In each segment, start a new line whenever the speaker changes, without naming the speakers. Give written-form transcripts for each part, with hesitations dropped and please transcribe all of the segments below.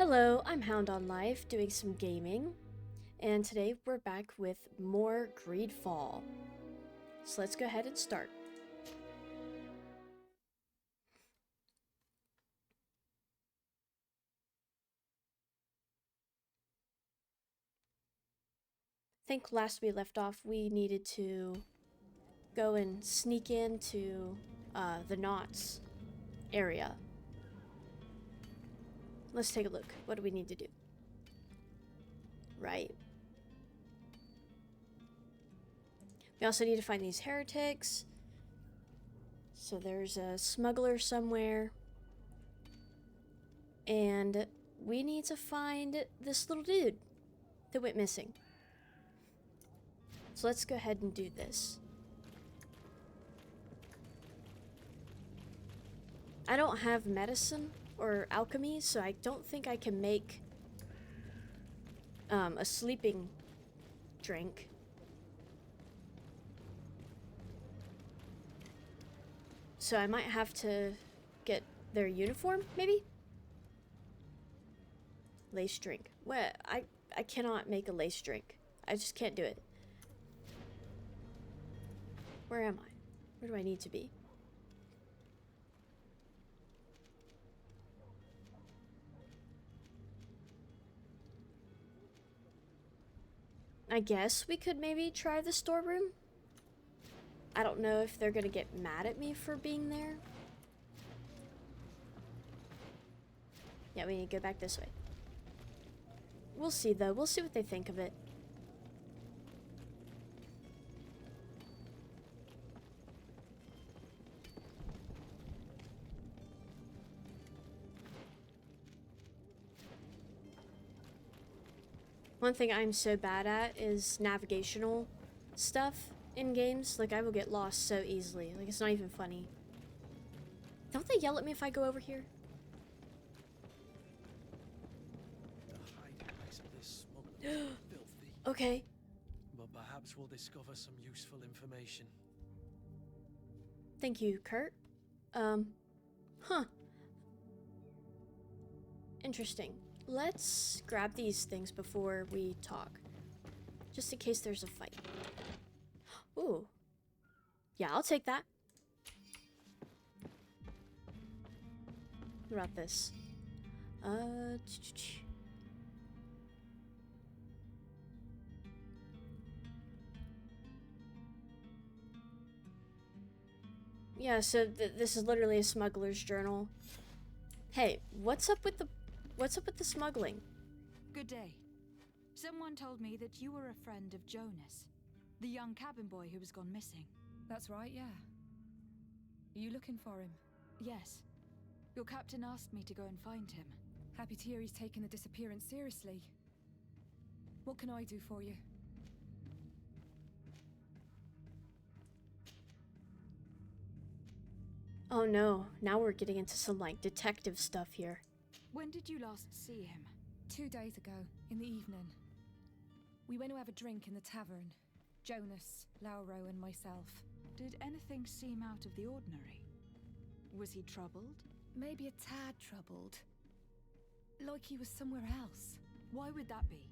Hello, I'm Hound on Life doing some gaming, and today we're back with more Greedfall. So let's go ahead and start. I think last we left off we needed to go and sneak into the knots area. Let's take a look. What do we need to do? Right. We also need to find these heretics. So there's a smuggler somewhere. And we need to find this little dude that went missing. So let's go ahead and do this. I don't have medicine or alchemy, so I don't think I can make a sleeping drink. So I might have to get their uniform, maybe? Lace drink. What? I cannot make a lace drink. I just can't do it. Where am I? Where do I need to be? I guess we could maybe try the storeroom. I don't know if they're gonna get mad at me for being there. Yeah, we need to go back this way. We'll see though. We'll see what they think of it. One thing I'm so bad at is navigational stuff in games. Like, I will get lost so easily. Like, it's not even funny. Don't they yell at me if I go over here?
The hiding place of this smuggler is filthy.
Okay.
But perhaps we'll discover some useful information.
Thank you, Kurt. Huh. Interesting. Let's grab these things before we talk. Just in case there's a fight. Ooh. Yeah, I'll take that. What about this? Yeah, so this is literally a smuggler's journal. Hey, what's up with the smuggling?
Good day. Someone told me that you were a friend of Jonas, the young cabin boy who was gone missing.
That's right, yeah. Are you looking for him?
Yes. Your captain asked me to go and find him.
Happy to hear he's taken the disappearance seriously. What can I do for you?
Oh no, now we're getting into some, like, detective stuff here.
When did you last see him?
2 days ago, in the evening. We went to have a drink in the tavern. Jonas, Lauro, and myself.
Did anything seem out of the ordinary? Was he troubled?
Maybe a tad troubled. Like he was somewhere else.
Why would that be?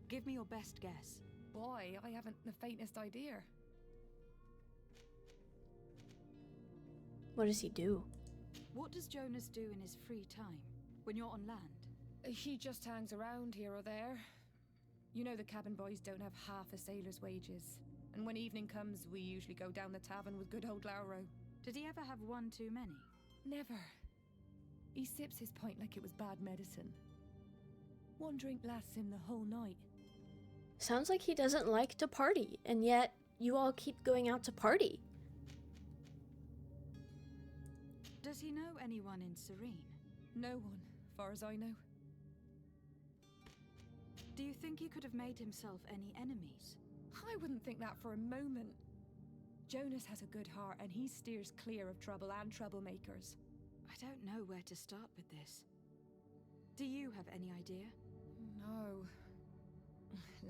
Give me your best guess.
Why? I haven't the faintest idea.
What does he do?
What does Jonas do in his free time, when you're on land?
He just hangs around here or there. You know the cabin boys don't have half a sailor's wages. And when evening comes, we usually go down the tavern with good old Lauro.
Did he ever have one too many?
Never. He sips his pint like it was bad medicine. One drink lasts him the whole night.
Sounds like he doesn't like to party, and yet you all keep going out to party.
Does he know anyone in Serene?
No one, far as I know.
Do you think he could have made himself any enemies?
I wouldn't think that for a moment. Jonas has a good heart and he steers clear of trouble and troublemakers.
I don't know where to start with this. Do you have any idea?
No.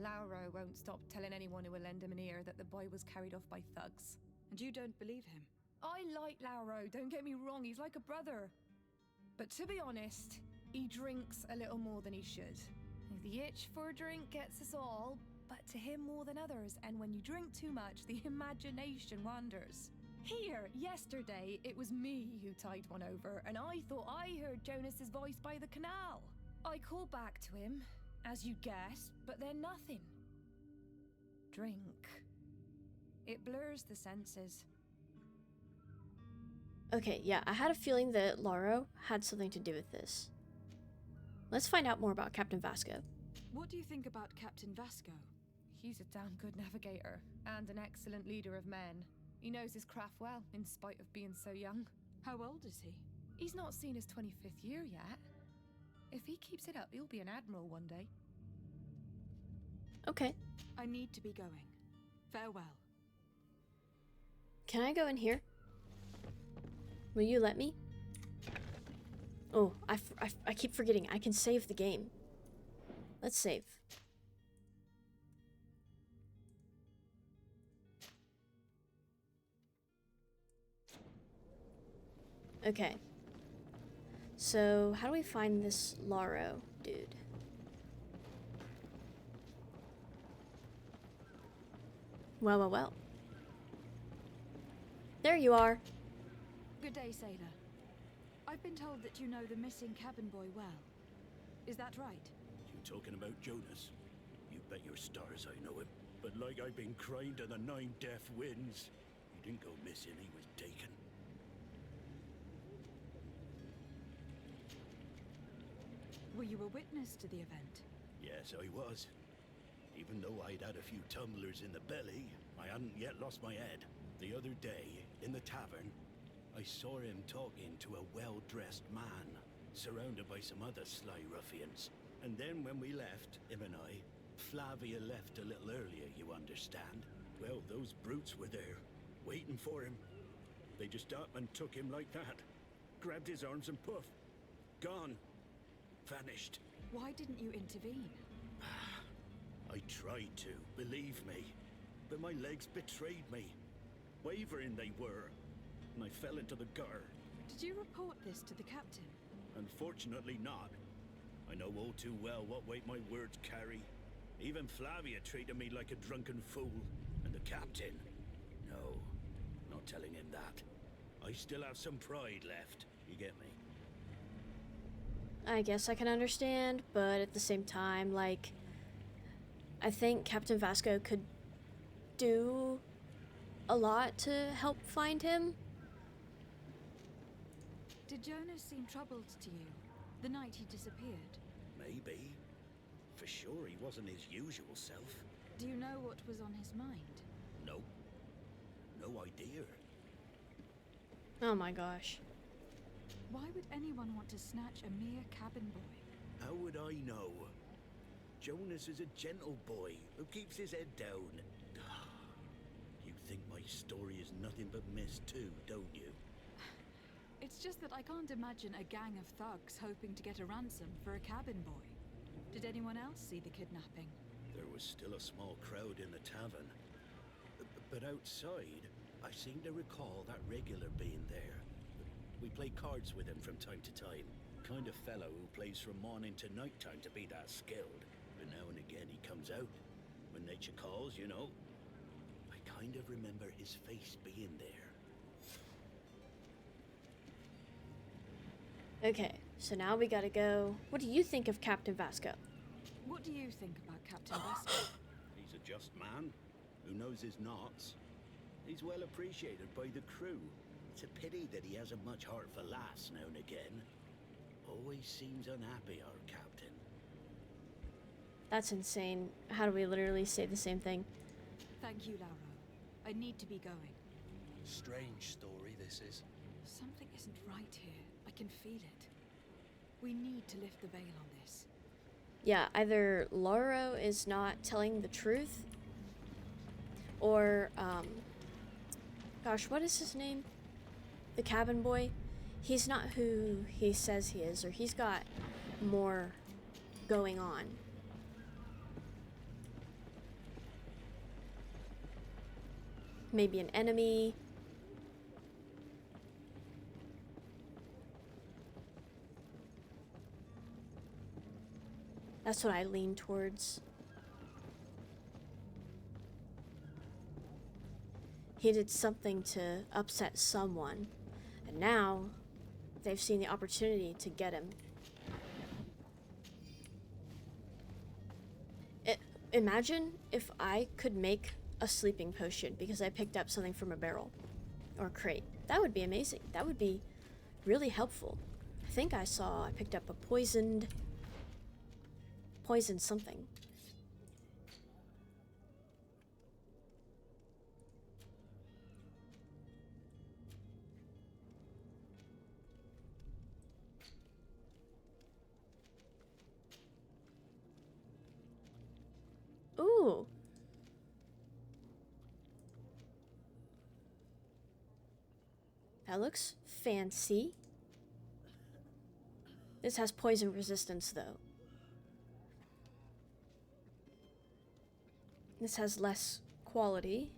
Lauro won't stop telling anyone who will lend him an ear that the boy was carried off by thugs.
And you don't believe him?
I like Lauro, don't get me wrong, he's like a brother. But to be honest, He drinks a little more than he should. The itch for a drink gets us all, but to him more than others, and when you drink too much, the imagination wanders. Here, yesterday, it was me who tied one over, and I thought I heard Jonas's voice by the canal. I called back to him, as you guessed, but then nothing. Drink. It blurs the senses.
Okay, yeah, I had a feeling that Laro had something to do with this. Let's find out more about Captain Vasco.
What do you think about Captain Vasco?
He's a damn good navigator, and an excellent leader of men. He knows his craft well, in spite of being so young.
How old is he?
He's not seen his 25th year yet. If he keeps it up, he'll be an admiral one day.
Okay.
I need to be going. Farewell.
Can I go in here? Will you let me? Oh, I keep forgetting. I can save the game. Let's save. Okay. So, how do we find this Laro dude? Well. There you are.
Good day, sailor. I've been told that you know the missing cabin boy well. Is that right?
You talking about Jonas? You bet your stars I know him. But like I've been crying to the 9 deaf winds. He didn't go missing, he was taken.
Were you a witness to the event?
Yes, I was. Even though I'd had a few tumblers in the belly, I hadn't yet lost my head. The other day, in the tavern, I saw him talking to a well-dressed man, surrounded by some other sly ruffians. And then when we left, him and I, Flavia left a little earlier, you understand? Well, those brutes were there, waiting for him. They just up and took him like that. Grabbed his arms and poof. Gone. Vanished.
Why didn't you intervene?
I tried to, believe me. But my legs betrayed me. Wavering they were. And I fell into the gutter.
Did you report this to the captain?
Unfortunately not. I know all too well what weight my words carry. Even Flavia treated me like a drunken fool. And the captain? No, not telling him that. I still have some pride left. You get me?
I guess I can understand, but at the same time, like, I think Captain Vasco could do a lot to help find him.
Did Jonas seem troubled to you the night he disappeared?
Maybe. For sure he wasn't his usual self.
Do you know what was on his mind?
No. No idea.
Oh my gosh.
Why would anyone want to snatch a mere cabin boy?
How would I know? Jonas is a gentle boy who keeps his head down. You think my story is nothing but mist too, don't you?
It's just that I can't imagine a gang of thugs hoping to get a ransom for a cabin boy. Did anyone else see the kidnapping?
There was still a small crowd in the tavern. But outside, I seem to recall that regular being there. We play cards with him from time to time. Kind of fellow who plays from morning to night time to be that skilled. But now and again he comes out. When nature calls, you know. I kind of remember his face being there.
Okay, so now we gotta go. What do you think of Captain Vasco?
What do you think about Captain Vasco?
He's a just man who knows his knots. He's well appreciated by the crew. It's a pity that he hasn't much heart for laughs now and again. Always seems unhappy, our captain.
That's insane. How do we literally say the same thing?
Thank you, Lauro. I need to be going.
Strange story this is.
Something isn't right here. I can feel it. We need to lift the veil on this.
Yeah, either Lauro is not telling the truth, or, gosh, what is his name? The cabin boy? He's not who he says he is, or he's got more going on. Maybe an enemy. That's what I lean towards. He did something to upset someone, and now they've seen the opportunity to get him. Imagine if I could make a sleeping potion because I picked up something from a barrel or crate. That would be amazing. That would be really helpful. I think I picked up a poison something. Ooh. That looks fancy. This has poison resistance, though. This has less quality.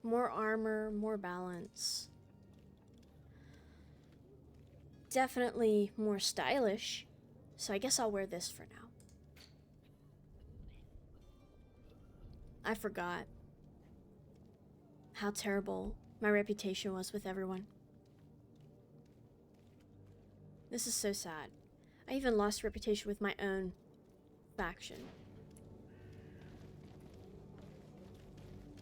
More armor, more balance. Definitely more stylish. So I guess I'll wear this for now. I forgot how terrible my reputation was with everyone. This is so sad. I even lost reputation with my own faction.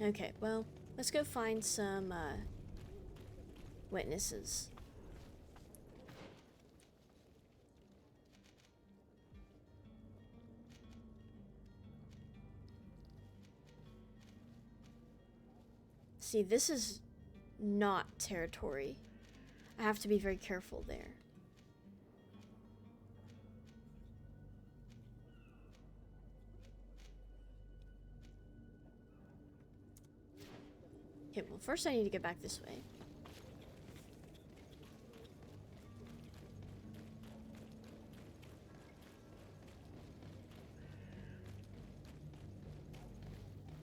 Okay, well, let's go find some witnesses. See, this is not territory. I have to be very careful there. Okay, well, first I need to get back this way.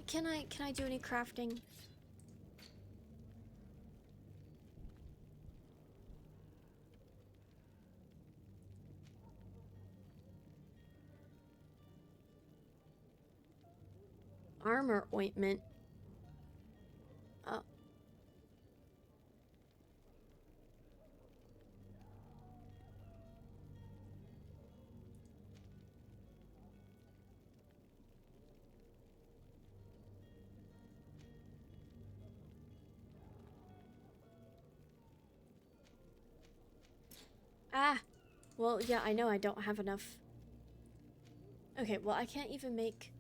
Can I do any crafting? Armor ointment. Oh. Ah! Well, yeah, I know I don't have enough. Okay, well, I can't even make...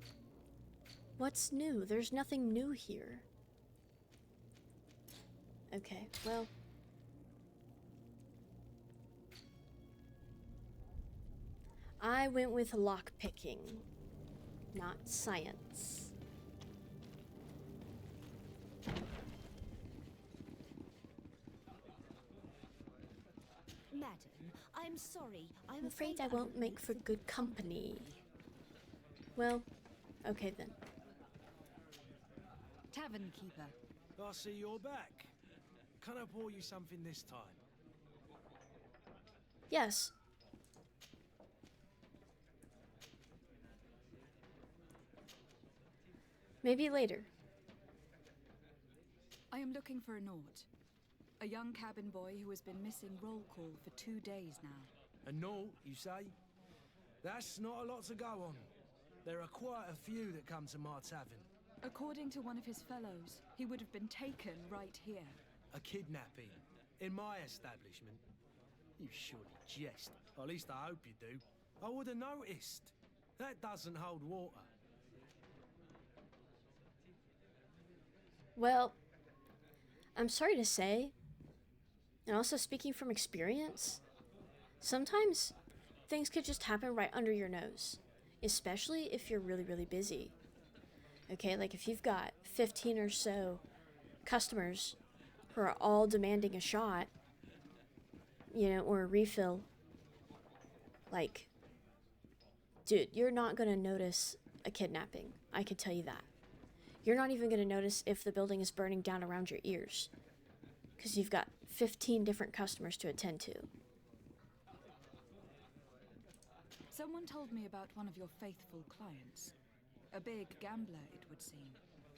What's new? There's nothing new here. Okay, well... I went with lockpicking, not science.
Madam, I'm sorry.
I'm afraid I won't make for good company. Well, okay then.
Tavern keeper.
I see you're back. Can I pour you something this time?
Yes. Maybe later.
I am looking for a Nort. A young cabin boy who has been missing roll call for 2 days now.
A note, you say? That's not a lot to go on. There are quite a few that come to my tavern.
According to one of his fellows, he would have been taken right here.
A kidnapping? In my establishment? You surely jest. Or at least I hope you do. I would have noticed. That doesn't hold water.
Well, I'm sorry to say, and also speaking from experience, sometimes things could just happen right under your nose, especially if you're really, really busy. Okay, like if you've got 15 or so customers who are all demanding a shot, you know, or a refill, like, dude, you're not gonna notice a kidnapping. I can tell you that. You're not even gonna notice if the building is burning down around your ears. because you've got 15 different customers to attend to.
Someone told me about one of your faithful clients. A big gambler, it would seem.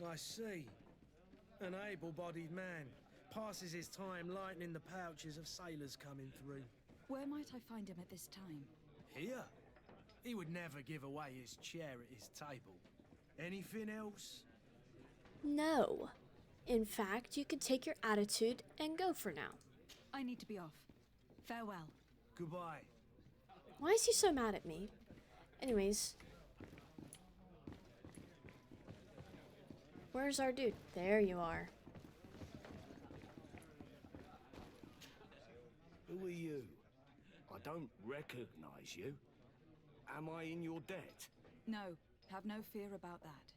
I see. An able-bodied man. Passes his time lightening the pouches of sailors coming through.
Where might I find him at this time?
Here? He would never give away his chair at his table. Anything else?
No. In fact, you could take your attitude and go for now.
I need to be off. Farewell.
Goodbye.
Why is he so mad at me? Anyways. Where's our dude? There you are.
Who are you? I don't recognize you. Am I in your debt?
No, have no fear about that.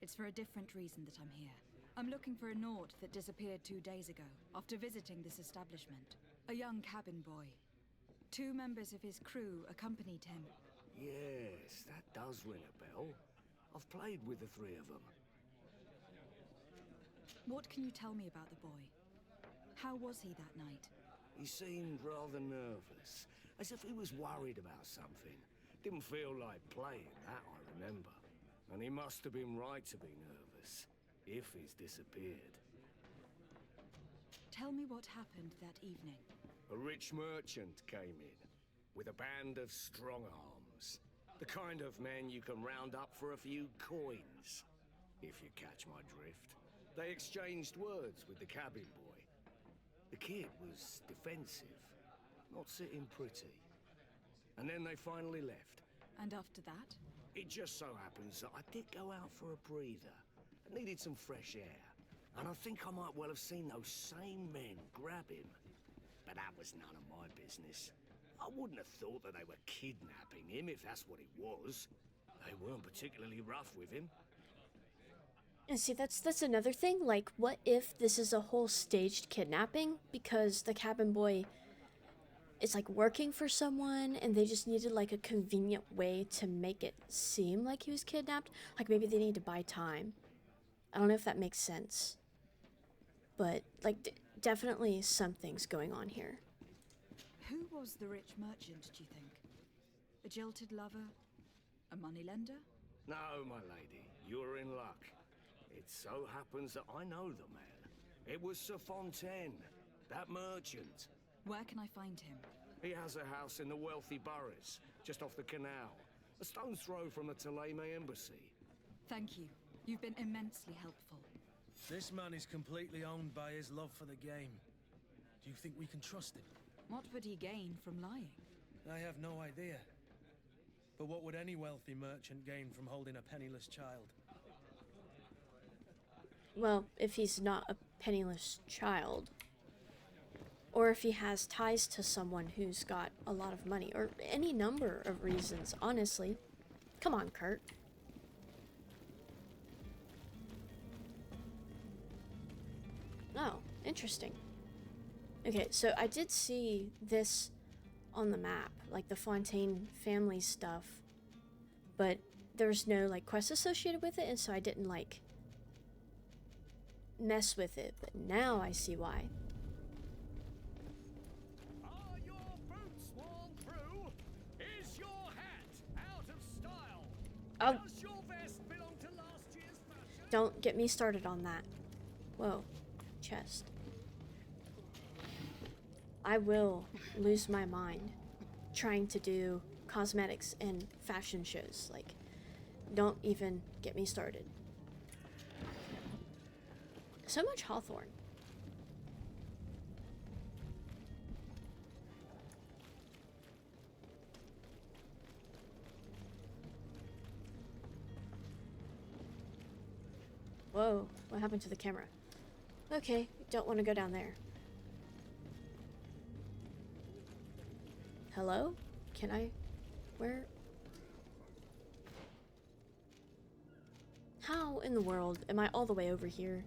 It's for a different reason that I'm here. I'm looking for a Nord that disappeared 2 days ago, after visiting this establishment. A young cabin boy. 2 members of his crew accompanied him.
Yes, that does ring a bell. I've played with the 3 of them.
What can you tell me about the boy? How was he that night?
He seemed rather nervous, as if he was worried about something. Didn't feel like playing, that I remember. And he must have been right to be nervous, if he's disappeared.
Tell me what happened that evening.
A rich merchant came in, with a band of strong arms. The kind of men you can round up for a few coins, if you catch my drift. They exchanged words with the cabin boy. The kid was defensive, not sitting pretty. And then they finally left.
And after that?
It just so happens that I did go out for a breather. I needed some fresh air. And I think I might well have seen those same men grab him. But that was none of my business. I wouldn't have thought that they were kidnapping him, if that's what it was. They weren't particularly rough with him.
And see, that's another thing. Like, what if this is a whole staged kidnapping? Because the cabin boy is, like, working for someone, and they just needed, like, a convenient way to make it seem like he was kidnapped. Like, maybe they need to buy time. I don't know if that makes sense. But, like, definitely something's going on here.
Who was the rich merchant, do you think? A jilted lover? A moneylender?
No, my lady, you're in luck. It so happens that I know the man. It was Sir Fontaine, that merchant.
Where can I find him?
He has a house in the wealthy boroughs, just off the canal. A stone's throw from the Theleme embassy.
Thank you. You've been immensely helpful.
This man is completely owned by his love for the game. Do you think we can trust him?
What would he gain from lying?
I have no idea. But what would any wealthy merchant gain from holding a penniless child?
Well, if he's not a penniless child. Or if he has ties to someone who's got a lot of money. Or any number of reasons, honestly. Come on, Kurt. Oh, interesting. Okay, so I did see this on the map, like the Fontaine family stuff, but there's no like quest associated with it, and so I didn't like mess with it, but now I see why.
Are your boots worn through? Is your hat out of style?
Oh,
Does your vest belong to last year's fashion?
don't get me started on that. Whoa, chest. I will lose my mind trying to do cosmetics and fashion shows. Like, don't even get me started. So much Hawthorne. Whoa, what happened to the camera? Okay, don't want to go down there. Hello? Can I? Where? How in the world am I all the way over here?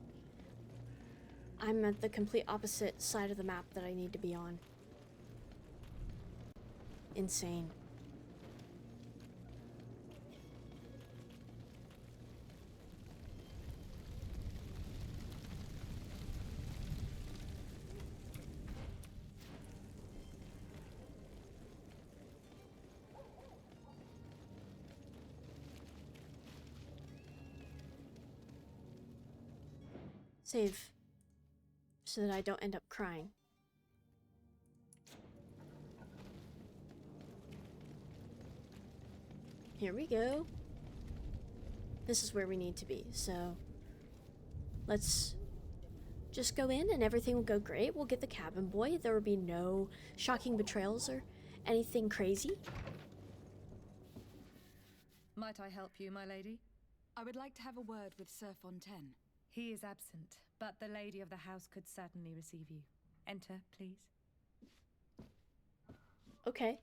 I'm at the complete opposite side of the map that I need to be on. Insane. Save. So that I don't end up crying. Here we go. This is where we need to be, so let's just go in and everything will go great. We'll get the cabin boy. There will be no shocking betrayals or anything crazy.
Might I help you, my lady?
I would like to have a word with Sir Fontaine.
He is absent, but the lady of the house could certainly receive you. Enter, please.
Okay.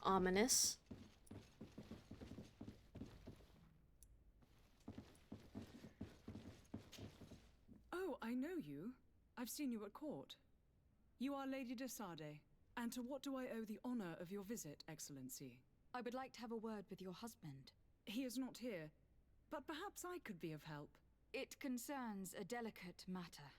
Ominous.
Oh, I know you. I've seen you at court. You are Lady de Sade. And to what do I owe the honor of your visit, Excellency?
I would like to have a word with your husband.
He is not here, but perhaps I could be of help.
It concerns a delicate matter.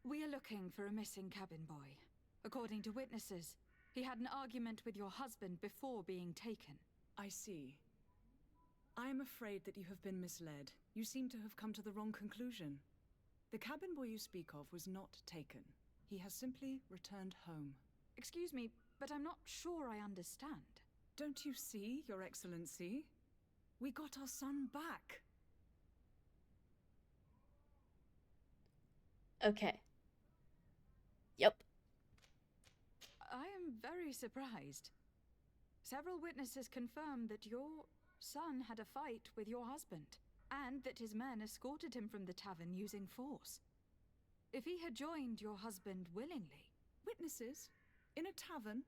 We are looking for a missing cabin boy. According to witnesses, he had an argument with your husband before being taken.
I see. I am afraid that you have been misled. You seem to have come to the wrong conclusion. The cabin boy you speak of was not taken. He has simply returned home.
Excuse me, but I'm not sure I understand.
Don't you see, Your Excellency? We got our son back.
Okay. Yep.
I am very surprised. Several witnesses confirmed that your son had a fight with your husband, and that his men escorted him from the tavern using force. If he had joined your husband willingly...
Witnesses? In a tavern?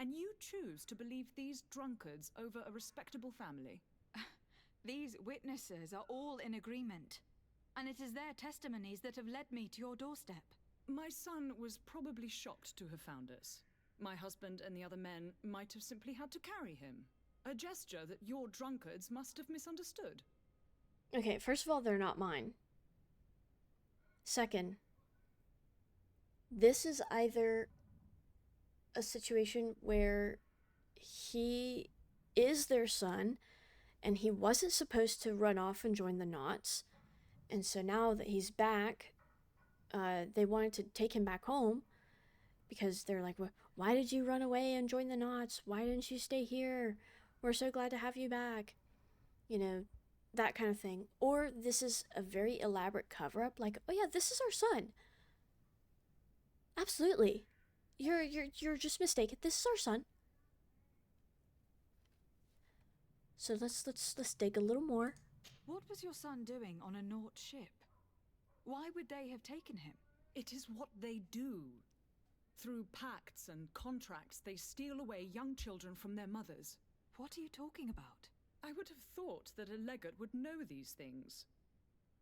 And you choose to believe these drunkards over a respectable family?
These witnesses are all in agreement, and it is their testimonies that have led me to your doorstep.
My son was probably shocked to have found us. My husband and the other men might have simply had to carry him. A gesture that your drunkards must have misunderstood.
Okay, first of all, they're not mine. Second, this is either a situation where he is their son and he wasn't supposed to run off and join the Knots, and so now that he's back, they wanted to take him back home because they're like, why did you run away and join the Knots? Why didn't you stay here? We're so glad to have you back. You know, that kind of thing. Or this is a very elaborate cover-up, like, oh yeah, this is our son. Absolutely. You're just mistaken. This is our son. So let's dig a little more.
What was your son doing on a Naut ship? Why would they have taken him?
It is what they do. Through pacts and contracts, they steal away young children from their mothers.
What are you talking about?
I would have thought that a legate would know these things.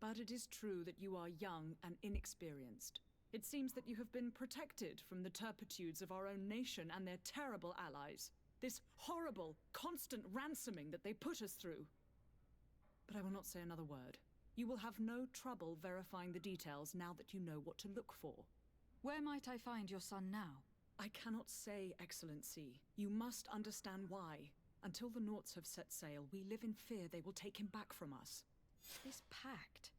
But it is true that you are young and inexperienced. It seems that you have been protected from the turpitudes of our own nation and their terrible allies. This horrible, constant ransoming that they put us through. But I will not say another word. You will have no trouble verifying the details now that you know what to look for.
Where might I find your son now?
I cannot say, Excellency. You must understand why. Until the Nauts have set sail, we live in fear they will take him back from us.
This pact...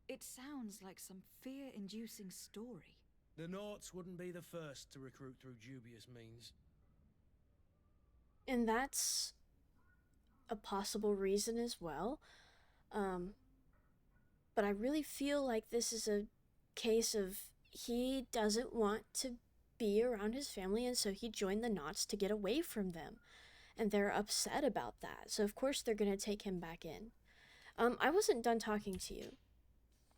it sounds like some fear-inducing story.
The Nauts wouldn't be the first to recruit through dubious means.
And that's a possible reason as well. But I really feel like this is a case of he doesn't want to be around his family, and so he joined the Knots to get away from them. And they're upset about that. So of course they're going to take him back in. I wasn't done talking to you.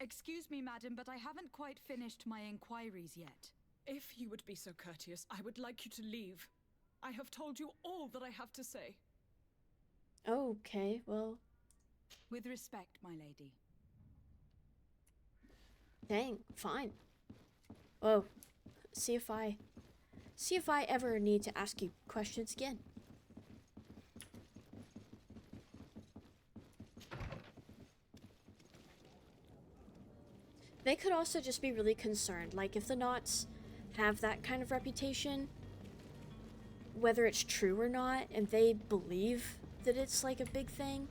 Excuse me, madam, but I haven't quite finished my inquiries yet.
If you would be so courteous, I would like you to leave. I have told you all that I have to say.
Okay, well...
With respect, my lady.
Dang, fine. Whoa. See if I ever need to ask you questions again. They could also just be really concerned. Like, if the Knots have that kind of reputation, whether it's true or not, and they believe that it's like a big thing,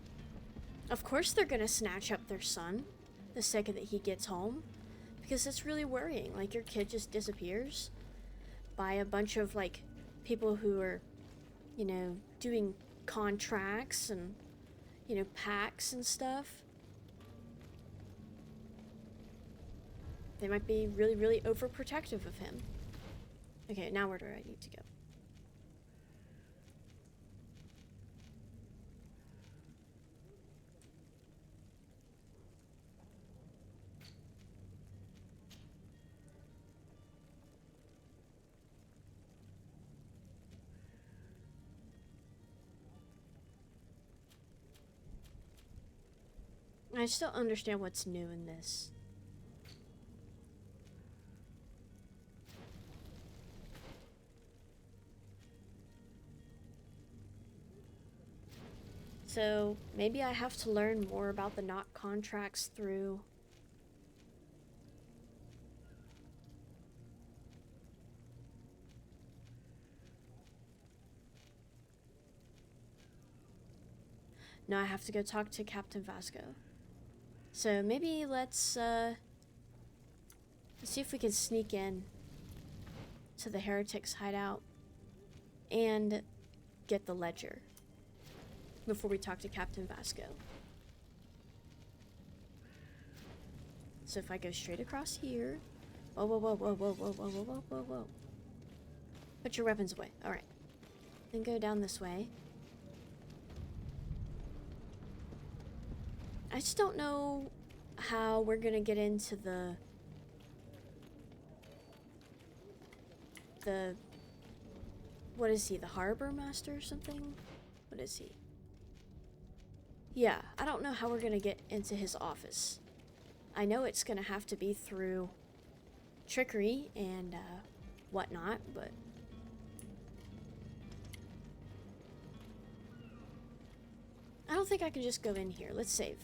of course they're gonna snatch up their son the second that he gets home, because it's really worrying. Like, your kid just disappears by a bunch of, like, people who are, you know, doing contracts and, you know, pacts and stuff. They might be really, really overprotective of him. Okay, now where do I need to go? I just don't understand what's new in this. So maybe I have to learn more about the not contracts through No, I have to go talk to Captain Vasco. So maybe let's see if we can sneak in to the heretics' hideout and get the ledger before we talk to Captain Vasco. So if I go straight across here, whoa, whoa, whoa, whoa, whoa, whoa, whoa, whoa, whoa, whoa. Put your weapons away. All right. Then go down this way. I just don't know how we're gonna get into the what is he, the harbor master or something? What is he? Yeah, I don't know how we're gonna get into his office. I know it's gonna have to be through trickery and whatnot, but I don't think I can just go in here. Let's save.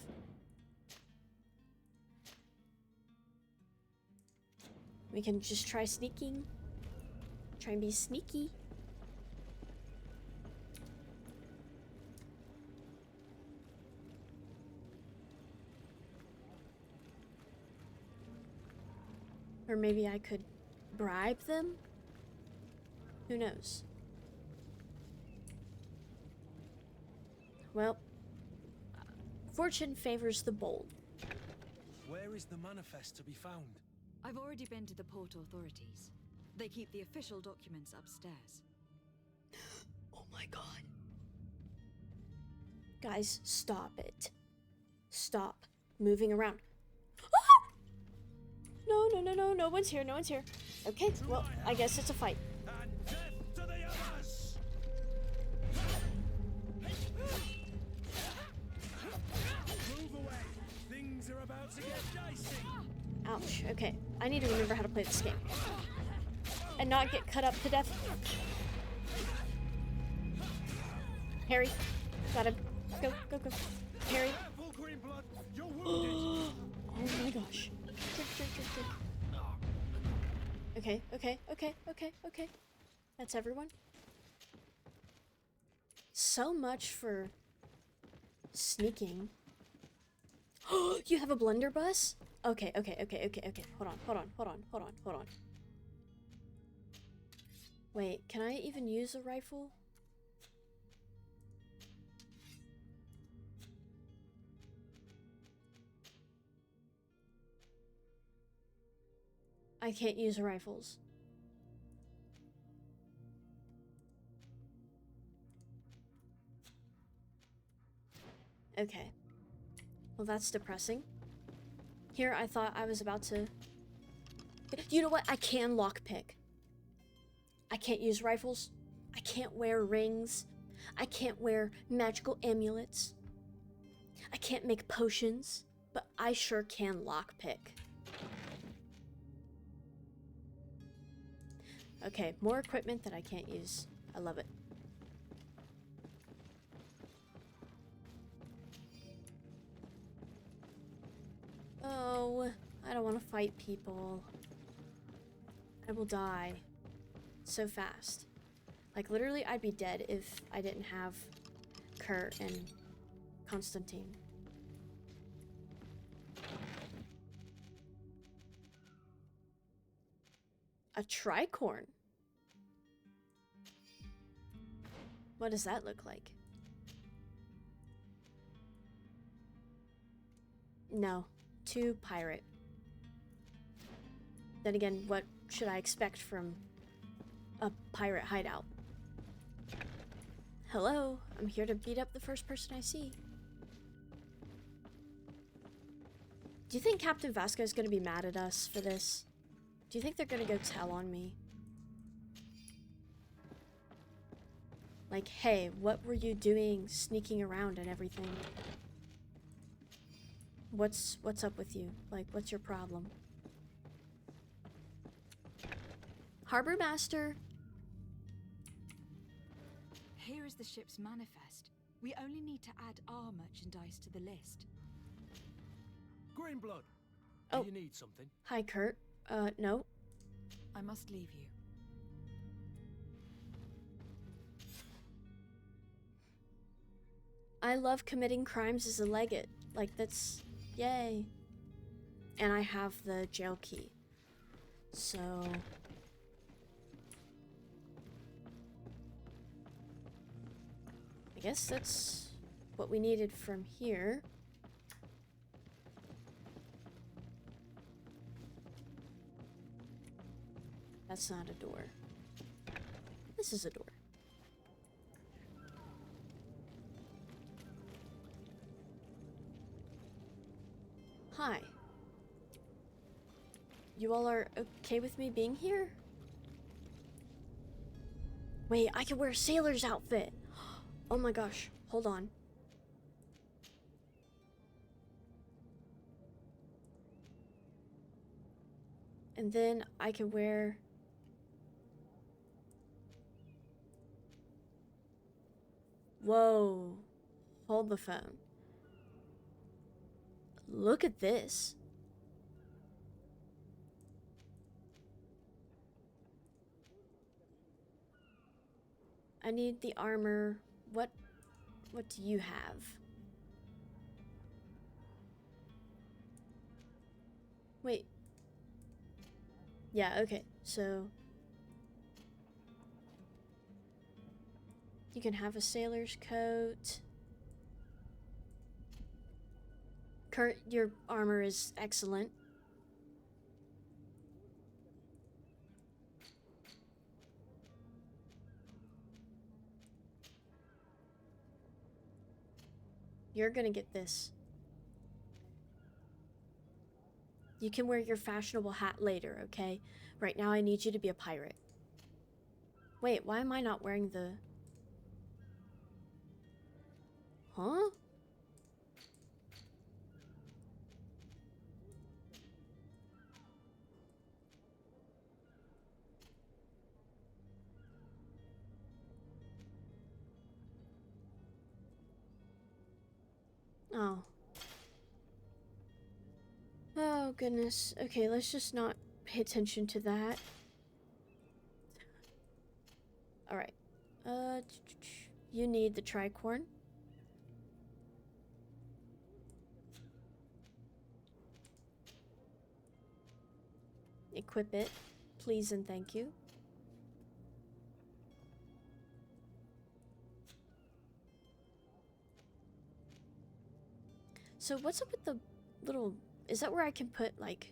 We can just try sneaking. Try and be sneaky. Or maybe I could bribe them? Who knows? Well, fortune favors the bold.
Where is the manifest to be found?
I've already been to the port authorities. They keep the official documents upstairs.
Oh my god. Guys, stop it. Stop moving around. Ah! No, no, no, no, no one's here, no one's here. Okay, well, I guess it's a fight.
And death to the others! Move away! Things are about to get dicey!
Ouch, okay. I need to remember how to play this game. And not get cut up to death. Harry, got him. Go, go, go. Harry.
You're wounded!
Oh my gosh. Drink, drink, drink, drink. Okay, okay, okay, okay, okay. That's everyone. So much for sneaking. Oh, you have a blunderbuss? Okay, okay, okay, okay, okay. Hold on, hold on, hold on, hold on, hold on. Wait, can I even use a rifle? I can't use rifles. Okay. Well, that's depressing. Here, I thought I was about to... You know what? I can lockpick. I can't use rifles. I can't wear rings. I can't wear magical amulets. I can't make potions, but I sure can lockpick. Okay, more equipment that I can't use. I love it. Oh, I don't want to fight people. I will die so fast. Like, literally, I'd be dead if I didn't have Kurt and Constantine. A tricorn? What does that look like? No. 2 pirate. Then again, what should I expect from a pirate hideout? Hello, I'm here to beat up the first person I see. Do you think Captain Vasco is going to be mad at us for this? Do you think they're going to go tell on me? Like, hey, what were you doing sneaking around and everything? What's up with you? Like, what's your problem? Harbor Master.
Here is the ship's manifest. We only need to add our merchandise to the list.
Greenblood.
Oh.
Do you need something?
Hi, Kurt. No.
I must leave you.
I love committing crimes as a legate. Like, that's... yay. And I have the jail key. So... I guess that's what we needed from here. That's not a door. This is a door. Hi. You all are okay with me being here? Wait, I can wear a sailor's outfit. Oh my gosh, hold on. And then I can wear... Whoa. Hold the phone. Look at this. I need the armor. What do you have? Wait. Yeah, okay. So you can have a sailor's coat. Kurt, your armor is excellent. You're gonna get this. You can wear your fashionable hat later, okay? Right now I need you to be a pirate. Wait, why am I not wearing the... Huh? Oh. Oh, goodness. Okay, let's just not pay attention to that. Alright. You need the tricorn. Equip it, please and thank you. So what's up with the little... Is that where I can put, like,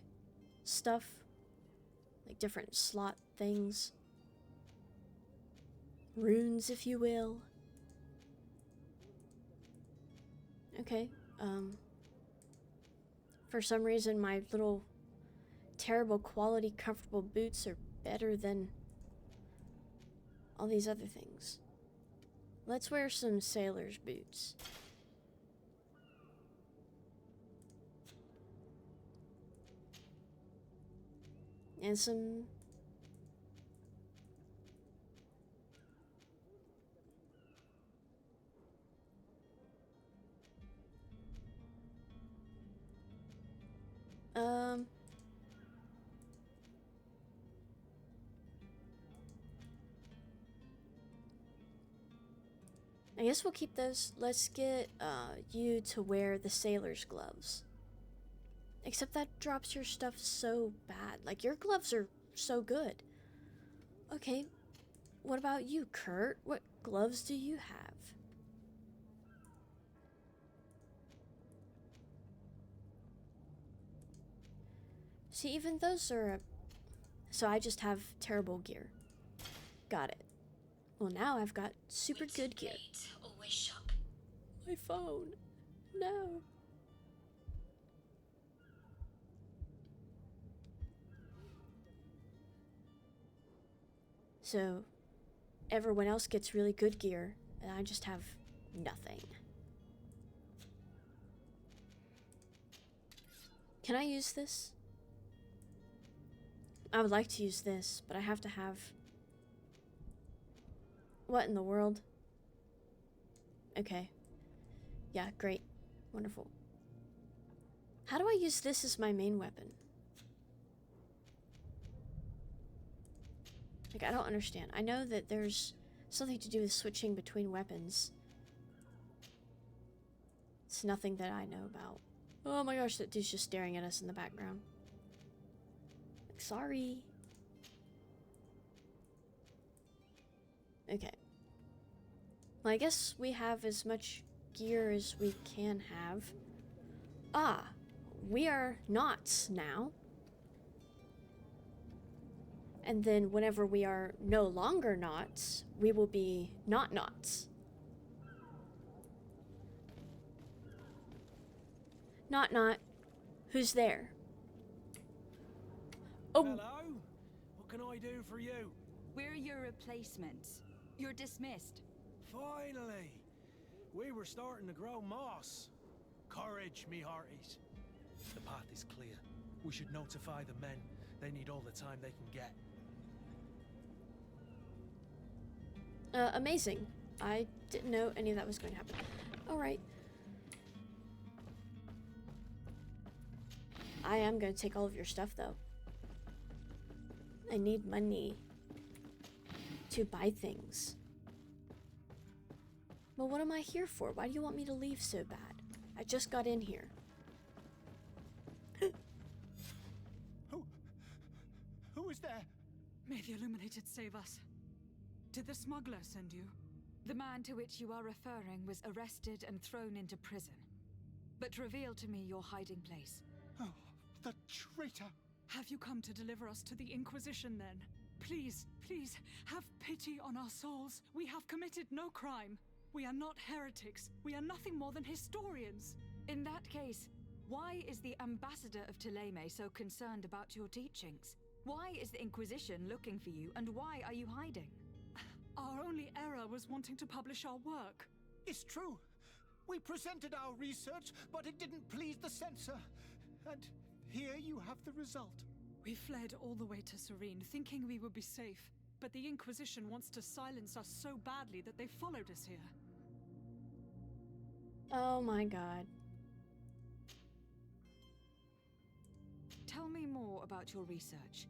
stuff? Like different slot things? Runes, if you will. Okay, for some reason my little terrible quality comfortable boots are better than all these other things. Let's wear some sailor's boots. And some... I guess we'll keep those. Let's get you to wear the sailor's gloves. Except that drops your stuff so bad. Like, your gloves are so good. Okay, what about you, Kurt? What gloves do you have? See, even those are... So I just have terrible gear. Got it. Well, now I've got super good gear.
Always shop.
My phone. No. So, everyone else gets really good gear, and I just have nothing. Can I use this? I would like to use this, but I have to have... What in the world? Okay. Yeah, great. Wonderful. How do I use this as my main weapon? Like, I don't understand. I know that there's something to do with switching between weapons. It's nothing that I know about. Oh my gosh, that dude's just staring at us in the background. Like, sorry. Okay. Well, I guess we have as much gear as we can have. Ah, we are knots now. And then whenever we are no longer knots, we will be not knots. Not. Who's there? Oh.
Hello? What can I do for you?
We're your replacements. You're dismissed.
Finally! We were starting to grow moss. Courage, me hearties. The path is clear. We should notify the men. They need all the time they can get.
Amazing. I didn't know any of that was going to happen. Alright. I am going to take all of your stuff, though. I need money to buy things. Well, what am I here for? Why do you want me to leave so bad? I just got in here.
Who is there?
May the Illuminated save us. Did the smuggler send you?
The man to which you are referring was arrested and thrown into prison. But reveal to me your hiding place.
Oh, the traitor!
Have you come to deliver us to the Inquisition, then? Please, please, have pity on our souls. We have committed no crime. We are not heretics. We are nothing more than historians.
In that case, why is the ambassador of Thélème so concerned about your teachings? Why is the Inquisition looking for you, and why are you hiding?
Our only error was wanting to publish our work.
It's true. We presented our research, but it didn't please the censor. And here you have the result.
We fled all the way to Serene, thinking we would be safe. But the Inquisition wants to silence us so badly that they followed us here.
Oh my god.
Tell me more about your research.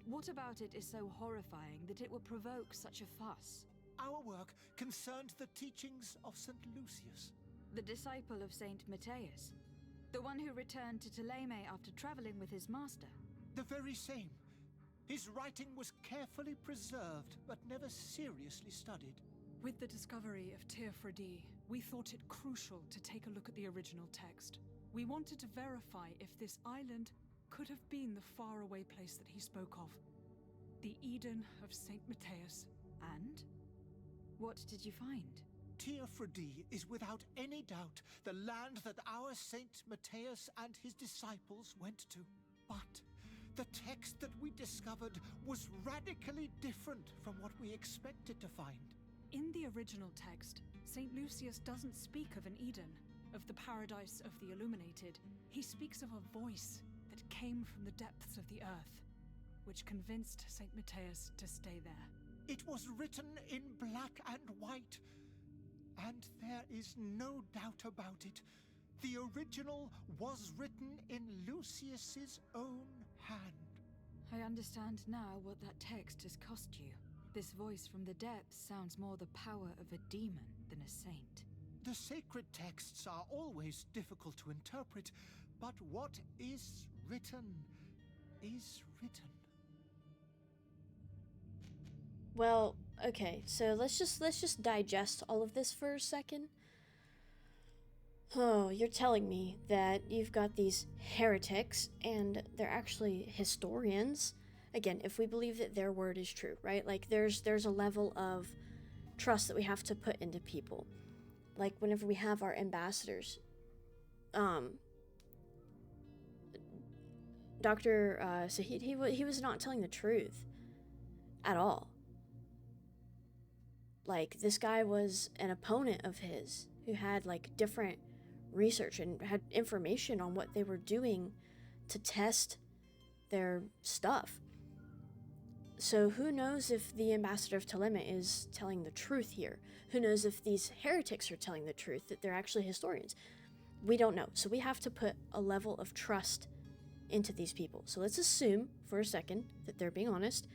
What about it is so horrifying that it would provoke such a fuss?
Our work concerned the teachings of St. Lucius.
The disciple of Saint Matthias. The one who returned to Thélème after traveling with his master.
The very same. His writing was carefully preserved, but never seriously studied.
With the discovery of Teofredi, we thought it crucial to take a look at the original text. We wanted to verify if this island could have been the faraway place that he spoke of. The Eden of Saint Matthias.
And? What did you find?
Teofredi is without any doubt the land that our Saint Matthias and his disciples went to. But the text that we discovered was radically different from what we expected to find.
In the original text, St. Lucius doesn't speak of an Eden, of the paradise of the Illuminated. He speaks of a voice that came from the depths of the earth, which convinced St. Matthias to stay there.
It was written in black and white, and there is no doubt about it. The original was written in Lucius's own hand.
I understand now what that text has cost you. This voice from the depths sounds more the power of a demon than a saint.
The sacred texts are always difficult to interpret, but what is written is written.
Well, okay, so let's just digest all of this for a second. Oh, you're telling me that you've got these heretics and they're actually historians. Again, if we believe that their word is true, right? Like there's a level of trust that we have to put into people. Like whenever we have our ambassadors, Dr. Sahid, he was not telling the truth at all. Like this guy was an opponent of his who had like different research and had information on what they were doing to test their stuff. So who knows if the ambassador of Telema is telling the truth here? Who knows if these heretics are telling the truth, that they're actually historians? We don't know. So we have to put a level of trust into these people. So let's assume for a second that they're being honest.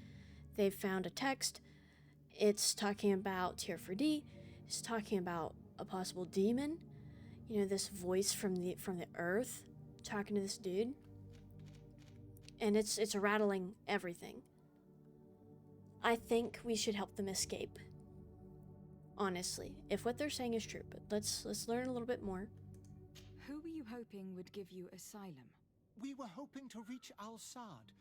They've found a text. It's talking about Tier 4D. It's talking about a possible demon. You know, this voice from the earth talking to this dude. And it's rattling everything. I think we should help them escape. Honestly, if what they're saying is true, but let's learn a little bit more.
Who were you hoping would give you asylum?
We were hoping to reach Al-Sad.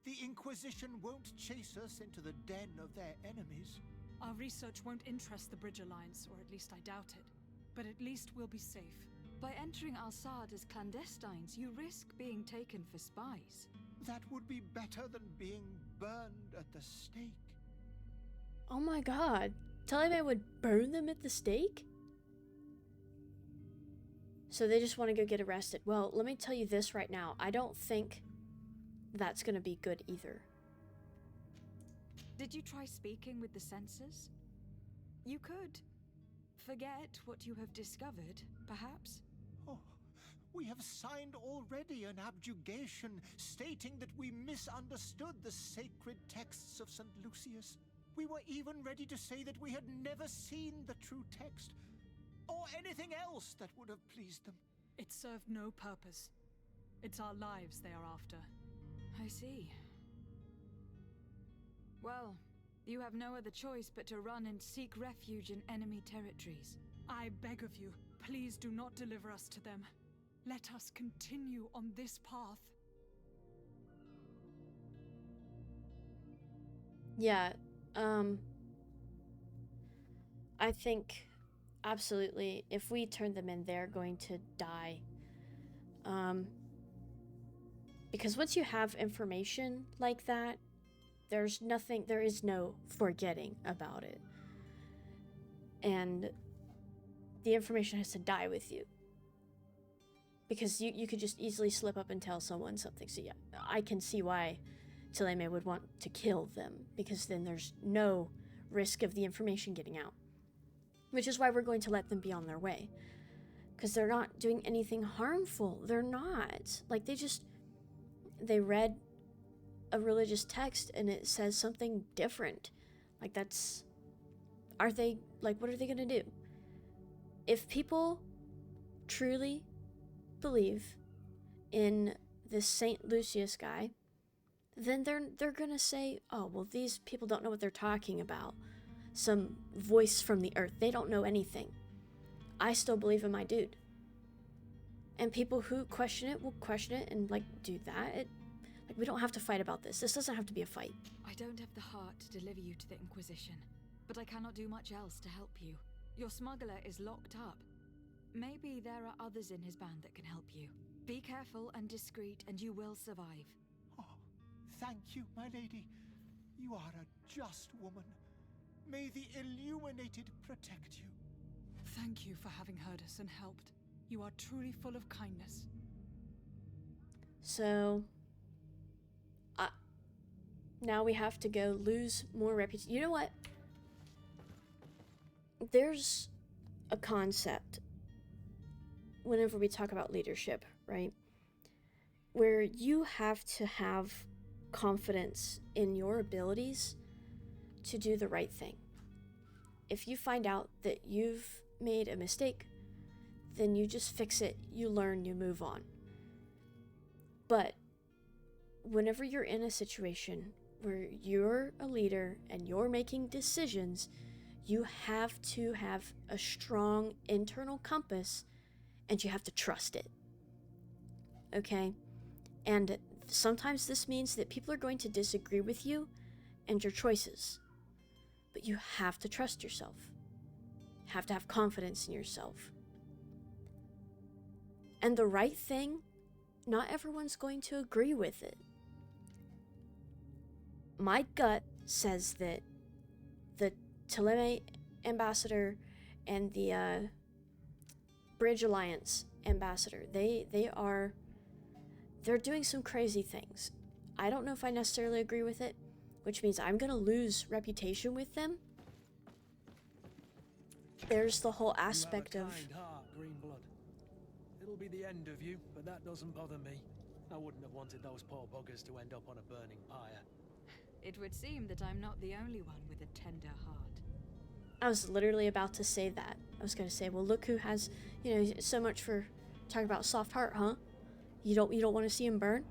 The Inquisition won't chase us into the den of their enemies.
Our research won't interest the Bridge Alliance, or at least I doubt it. But at least we'll be safe.
By entering Al-Sad as clandestines, you risk being taken for spies.
That would be better than being burned at the stake.
Oh my god. Taliban would burn them at the stake? So they just want to go get arrested. Well, let me tell you this right now. I don't think that's going to be good either.
Did you try speaking with the censors? You could. Forget what you have discovered, perhaps?
Oh, we have signed already an abjugation stating that we misunderstood the sacred texts of St. Lucius. We were even ready to say that we had never seen the true text, or anything else that would have pleased them.
It served no purpose. It's our lives they are after.
I see. Well, you have no other choice but to run and seek refuge in enemy territories.
I beg of you, please do not deliver us to them. Let us continue on this path.
Yeah, I think absolutely if we turn them in, they're going to die. Because once you have information like that, there is no forgetting about it. And the information has to die with you. Because you could just easily slip up and tell someone something. So yeah, I can see why Tileme would want to kill them, because then there's no risk of the information getting out. Which is why we're going to let them be on their way. Because they're not doing anything harmful. They're not. Like, they read a religious text and it says something different. Like, what are they going to do? If people truly believe in this St. Lucius guy, then they're gonna say, oh, well, these people don't know what they're talking about. Some voice from the earth. They don't know anything. I still believe in my dude. And people who question it will question it and, do that. We don't have to fight about this. This doesn't have to be a fight.
I don't have the heart to deliver you to the Inquisition, but I cannot do much else to help you. Your smuggler is locked up. Maybe there are others in his band that can help you. Be careful and discreet, and you will survive.
Oh, thank you, my lady. You are a just woman. May the Illuminated protect you.
Thank you for having heard us and helped. You are truly full of kindness.
So, now we have to go lose more reputation. You know what? There's a concept whenever we talk about leadership, right? Where you have to have confidence in your abilities to do the right thing. If you find out that you've made a mistake, then you just fix it, you learn, you move on. But whenever you're in a situation where you're a leader and you're making decisions, you have to have a strong internal compass and you have to trust it. Okay? And sometimes this means that people are going to disagree with you and your choices. But you have to trust yourself. You have to have confidence in yourself. And the right thing, not everyone's going to agree with it. My gut says that the Teleme ambassador and the Bridge Alliance ambassador, they're doing some crazy things. I don't know if I necessarily agree with it, which means I'm gonna lose reputation with them. There's the whole aspect
you have
of...
a kind heart, Greenblood. It'll be the end of you, but that doesn't bother me. I wouldn't have wanted those poor buggers to end up on a burning pyre.
It would seem that I'm not the only one with a tender heart.
I was literally about to say that. I was gonna say, well, look who has, so much for talking about soft heart, huh? You don't want to see him burn?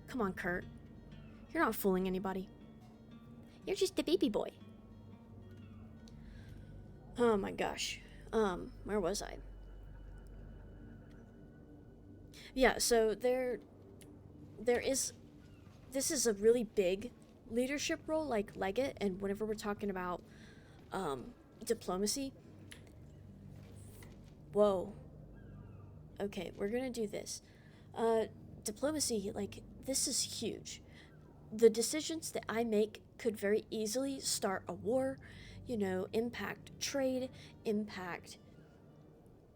Come on, Kurt. You're not fooling anybody. You're just a baby boy. Oh my gosh. Where was I? Yeah, so this is a really big leadership role, like Legate, and whenever we're talking about diplomacy. Whoa. Okay, we're gonna do this. Diplomacy, like, this is huge. The decisions that I make could very easily start a war, impact trade, impact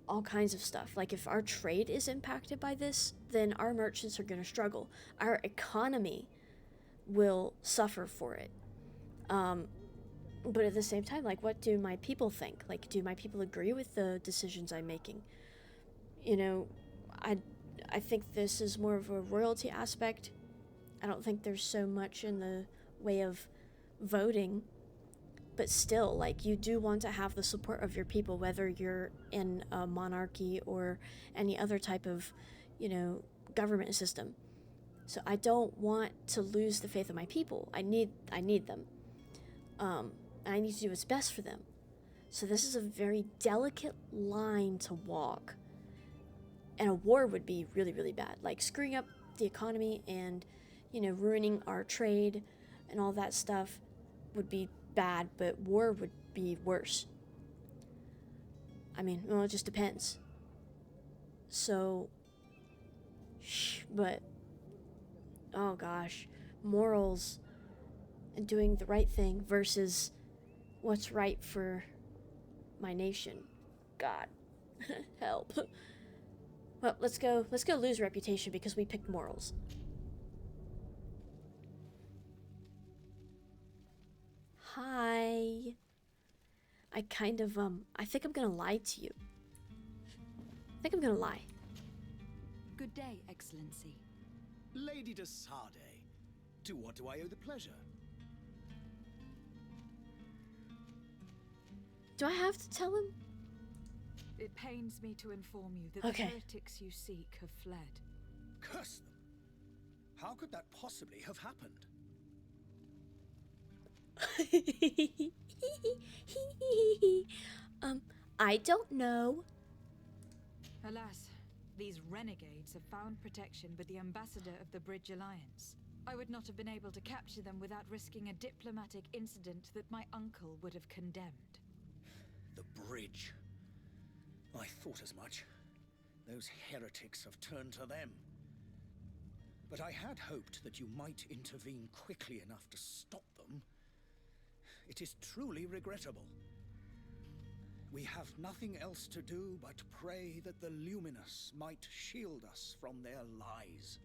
all kinds of stuff. Like, if our trade is impacted by this, then our merchants are going to struggle. Our economy will suffer for it. But at the same time, like, what do my people think? Like, do my people agree with the decisions I'm making? I think this is more of a royalty aspect. I don't think there's so much in the way of voting. But still, like, you do want to have the support of your people, whether you're in a monarchy or any other type of, government system. So I don't want to lose the faith of my people. I need them. And I need to do what's best for them. So this is a very delicate line to walk. And a war would be really, really bad. Like, screwing up the economy and, ruining our trade and all that stuff would be bad, but war would be worse. I mean, well, it just depends. So, but, oh gosh, morals and doing the right thing versus what's right for my nation. God, help. Well, let's go lose reputation because we picked morals. Hi. I kind of, I think I'm gonna lie to you. I think I'm gonna lie.
Good day, Excellency.
Lady de Sade, to what do I owe the pleasure?
Do I have to tell him?
It pains me to inform you that
Okay.
the heretics you seek have fled.
Curse them! How could that possibly have happened?
I don't know.
Alas, these renegades have found protection with the ambassador of the Bridge Alliance. I would not have been able to capture them without risking a diplomatic incident that my uncle would have condemned.
The bridge. I thought as much. Those heretics have turned to them. But I had hoped that you might intervene quickly enough to stop them. It is truly regrettable. We have nothing else to do but pray that the Luminous might shield us from their lies.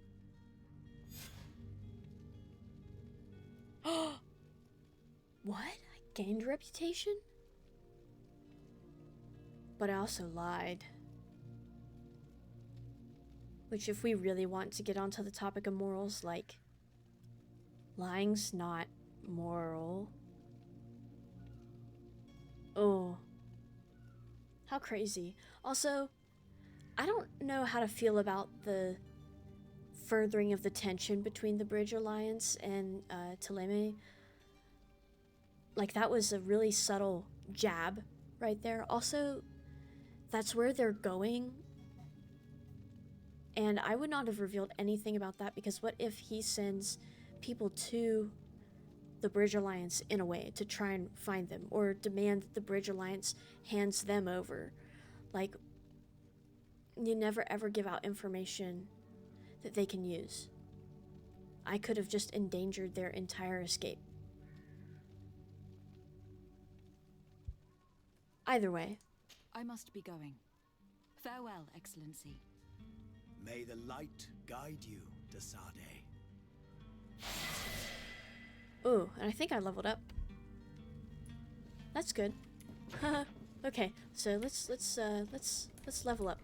What? I gained reputation? But I also lied. Which, if we really want to get onto the topic of morals, like, lying's not moral. Oh. How crazy. Also, I don't know how to feel about the furthering of the tension between the Bridge Alliance and Ptolemy. Like, that was a really subtle jab right there. Also, that's where they're going. And I would not have revealed anything about that, because what if he sends people to the Bridge Alliance in a way to try and find them, or demand that the Bridge Alliance hands them over? Like, you never ever give out information that they can use. I could have just endangered their entire escape. Either way.
I must be going. Farewell, Excellency.
May the light guide you, Dasade.
Ooh, and I think I leveled up. That's good. Okay, so let's level up.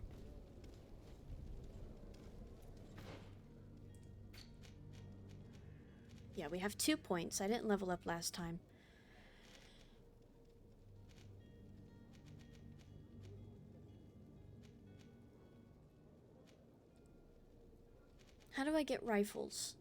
Yeah, we have 2 points. I didn't level up last time. How do I get rifles?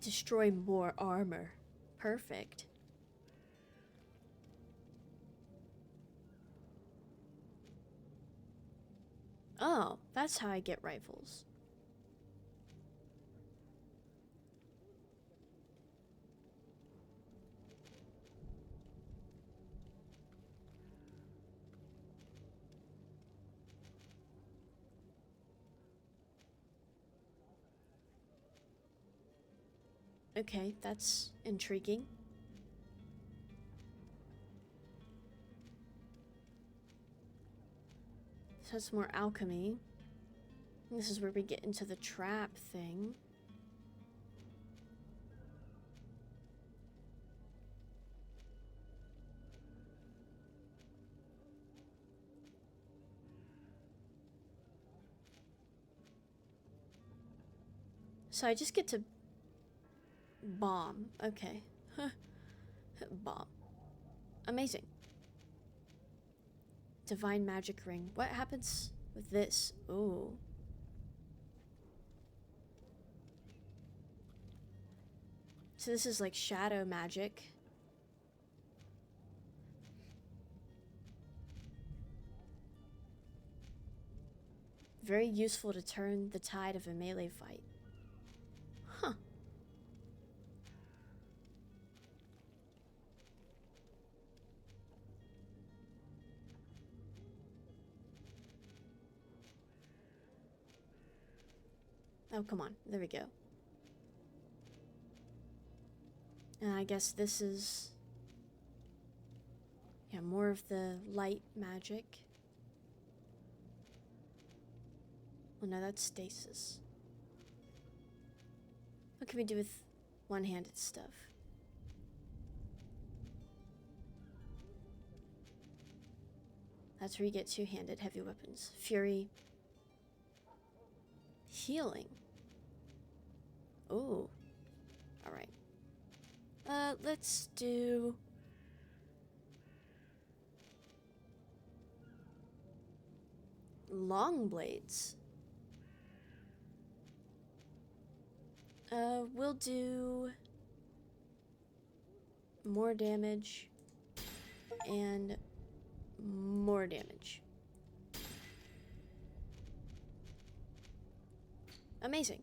Destroy more armor. Perfect. Oh, that's how I get rifles. Okay, that's intriguing. So it's more alchemy. This is where we get into the trap thing. So I just get to bomb. Okay. Bomb. Amazing. Divine magic ring. What happens with this? Ooh. So this is like shadow magic. Very useful to turn the tide of a melee fight. Huh. Oh, come on. There we go. And I guess this is... yeah, more of the light magic. Well, no, that's stasis. What can we do with one-handed stuff? That's where you get two-handed heavy weapons. Fury. Healing. Ooh. Alright. Let's do... long blades. We'll do... more damage. And... more damage. Amazing.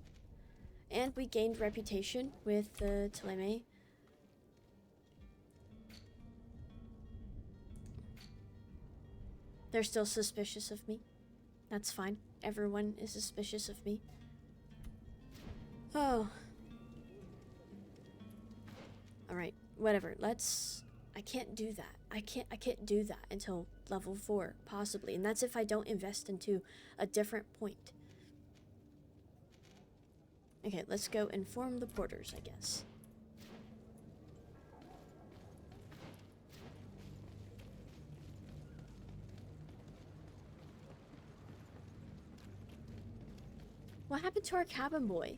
And we gained reputation with the Ptolemy. They're still suspicious of me. That's fine. Everyone is suspicious of me. Oh. Alright. whatever. Let's. I can't do that. I can't do that until level 4, possibly. And that's if I don't invest into a different point. Okay, let's go inform the porters, I guess. What happened to our cabin boy?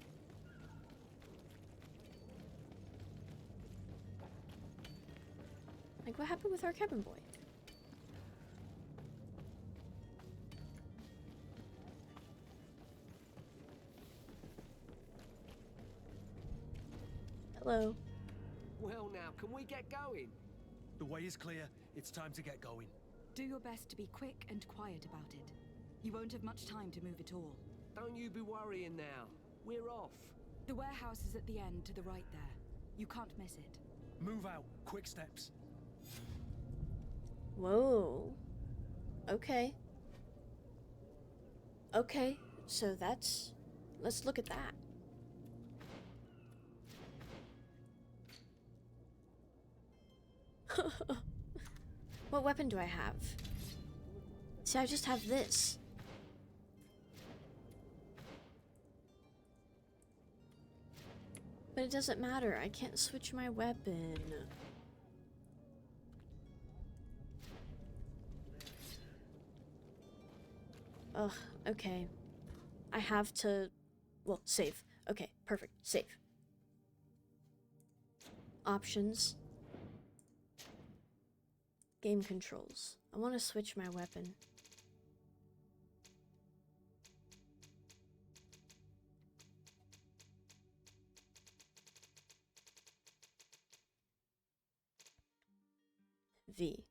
Like, what happened with our cabin boy? Hello.
Well now, can we get going?
The way is clear. It's time to get going.
Do your best to be quick and quiet about it. You won't have much time to move it all.
Don't you be worrying now. We're off.
The warehouse is at the end to the right there. You can't miss it.
Move out. Quick steps.
Whoa. Okay. Okay, so that's... Let's look at that. What weapon do I have? See, I just have this. But it doesn't matter. I can't switch my weapon. Ugh, okay. I have to... Well, save. Okay, perfect. Save. Options. Game controls. I want to switch my weapon. V.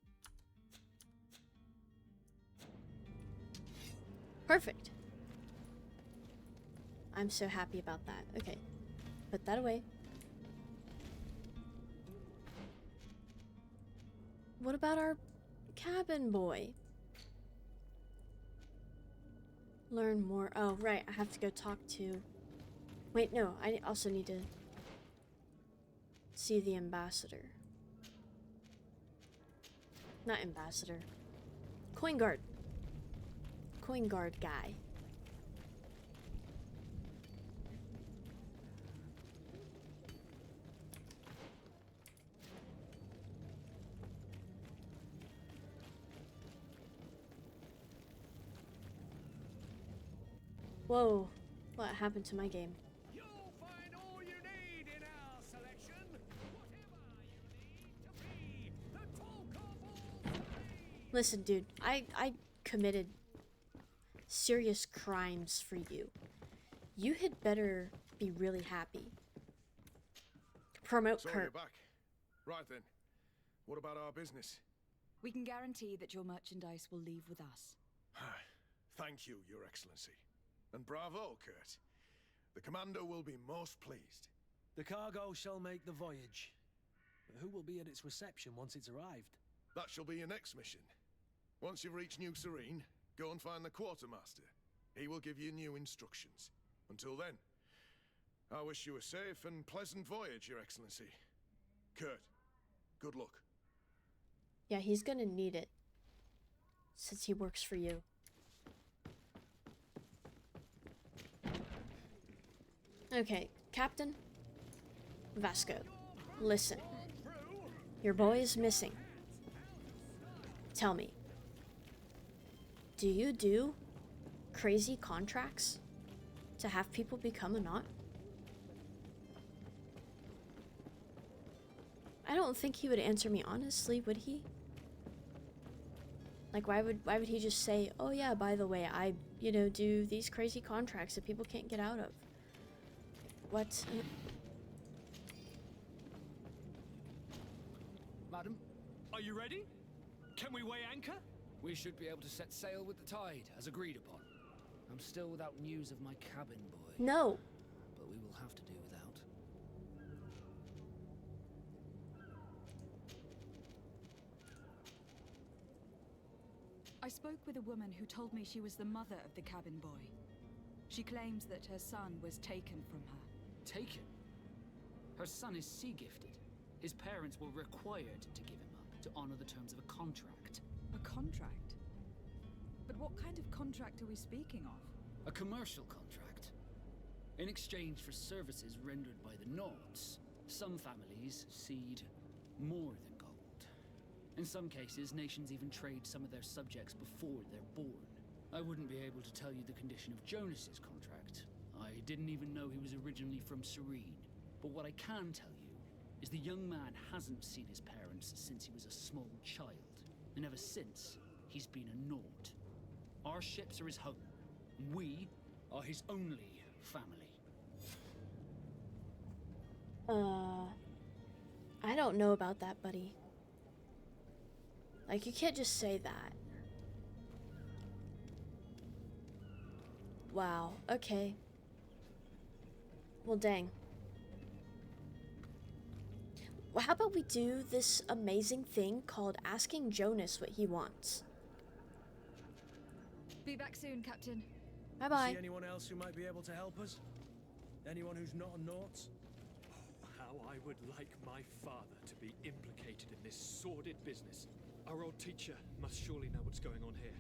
Perfect. I'm so happy about that. Okay. Put that away. What about our cabin boy? Learn more. Oh, right. I have to go talk to... Wait, no. I also need to see the ambassador. Not ambassador. Coin guard. Coin guard guy. Whoa, what happened to my game?
You'll find all you need in our selection. Whatever you need to be the talk of all days.
Listen, dude, I committed serious crimes for you. You had better be really happy. Promote
So
Kurt.
you're back. Right then. What about our business?
We can guarantee that your merchandise will leave with us.
Thank you, Your Excellency. And bravo, Kurt. The Commander will be most pleased.
The cargo shall make the voyage. But who will be at its reception once it's arrived?
That shall be your next mission. Once you've reached New Serene, go and find the Quartermaster. He will give you new instructions. Until then, I wish you a safe and pleasant voyage, Your Excellency. Kurt, good luck.
Yeah, he's gonna need it. Since he works for you. Okay, Captain Vasco, listen. Your boy is missing. Tell me, do you do crazy contracts to have people become a knot? I don't think he would answer me honestly, would he? Like, why would he just say, oh yeah, by the way, I, do these crazy contracts that people can't get out of? What?
Madam, are you ready? Can we weigh anchor?
We should be able to set sail with the tide, as agreed upon. I'm still without news of my cabin boy.
No.
But we will have to do without.
I spoke with a woman who told me she was the mother of the cabin boy. She claims that her son was taken from her.
Taken? Her son is sea-gifted. His parents were required to give him up to honor the terms of a contract.
A contract? But what kind of contract are we speaking of?
A commercial contract. In exchange for services rendered by the Nords, some families cede more than gold. In some cases, nations even trade some of their subjects before they're born. I wouldn't be able to tell you the condition of Jonas's contract. I didn't even know he was originally from Serene. But what I can tell you is the young man hasn't seen his parents since he was a small child. And ever since, he's been a Nord. Our ships are his home. We are his only family.
I don't know about that, buddy. Like, you can't just say that. Wow, okay. Well, dang. Well, how about we do this amazing thing called asking Jonas what he wants?
Be back soon, Captain.
Bye-bye.
See anyone else who might be able to help us? Anyone who's not a Naut?
Oh, how I would like my father to be implicated in this sordid business. Our old teacher must surely know what's going on here.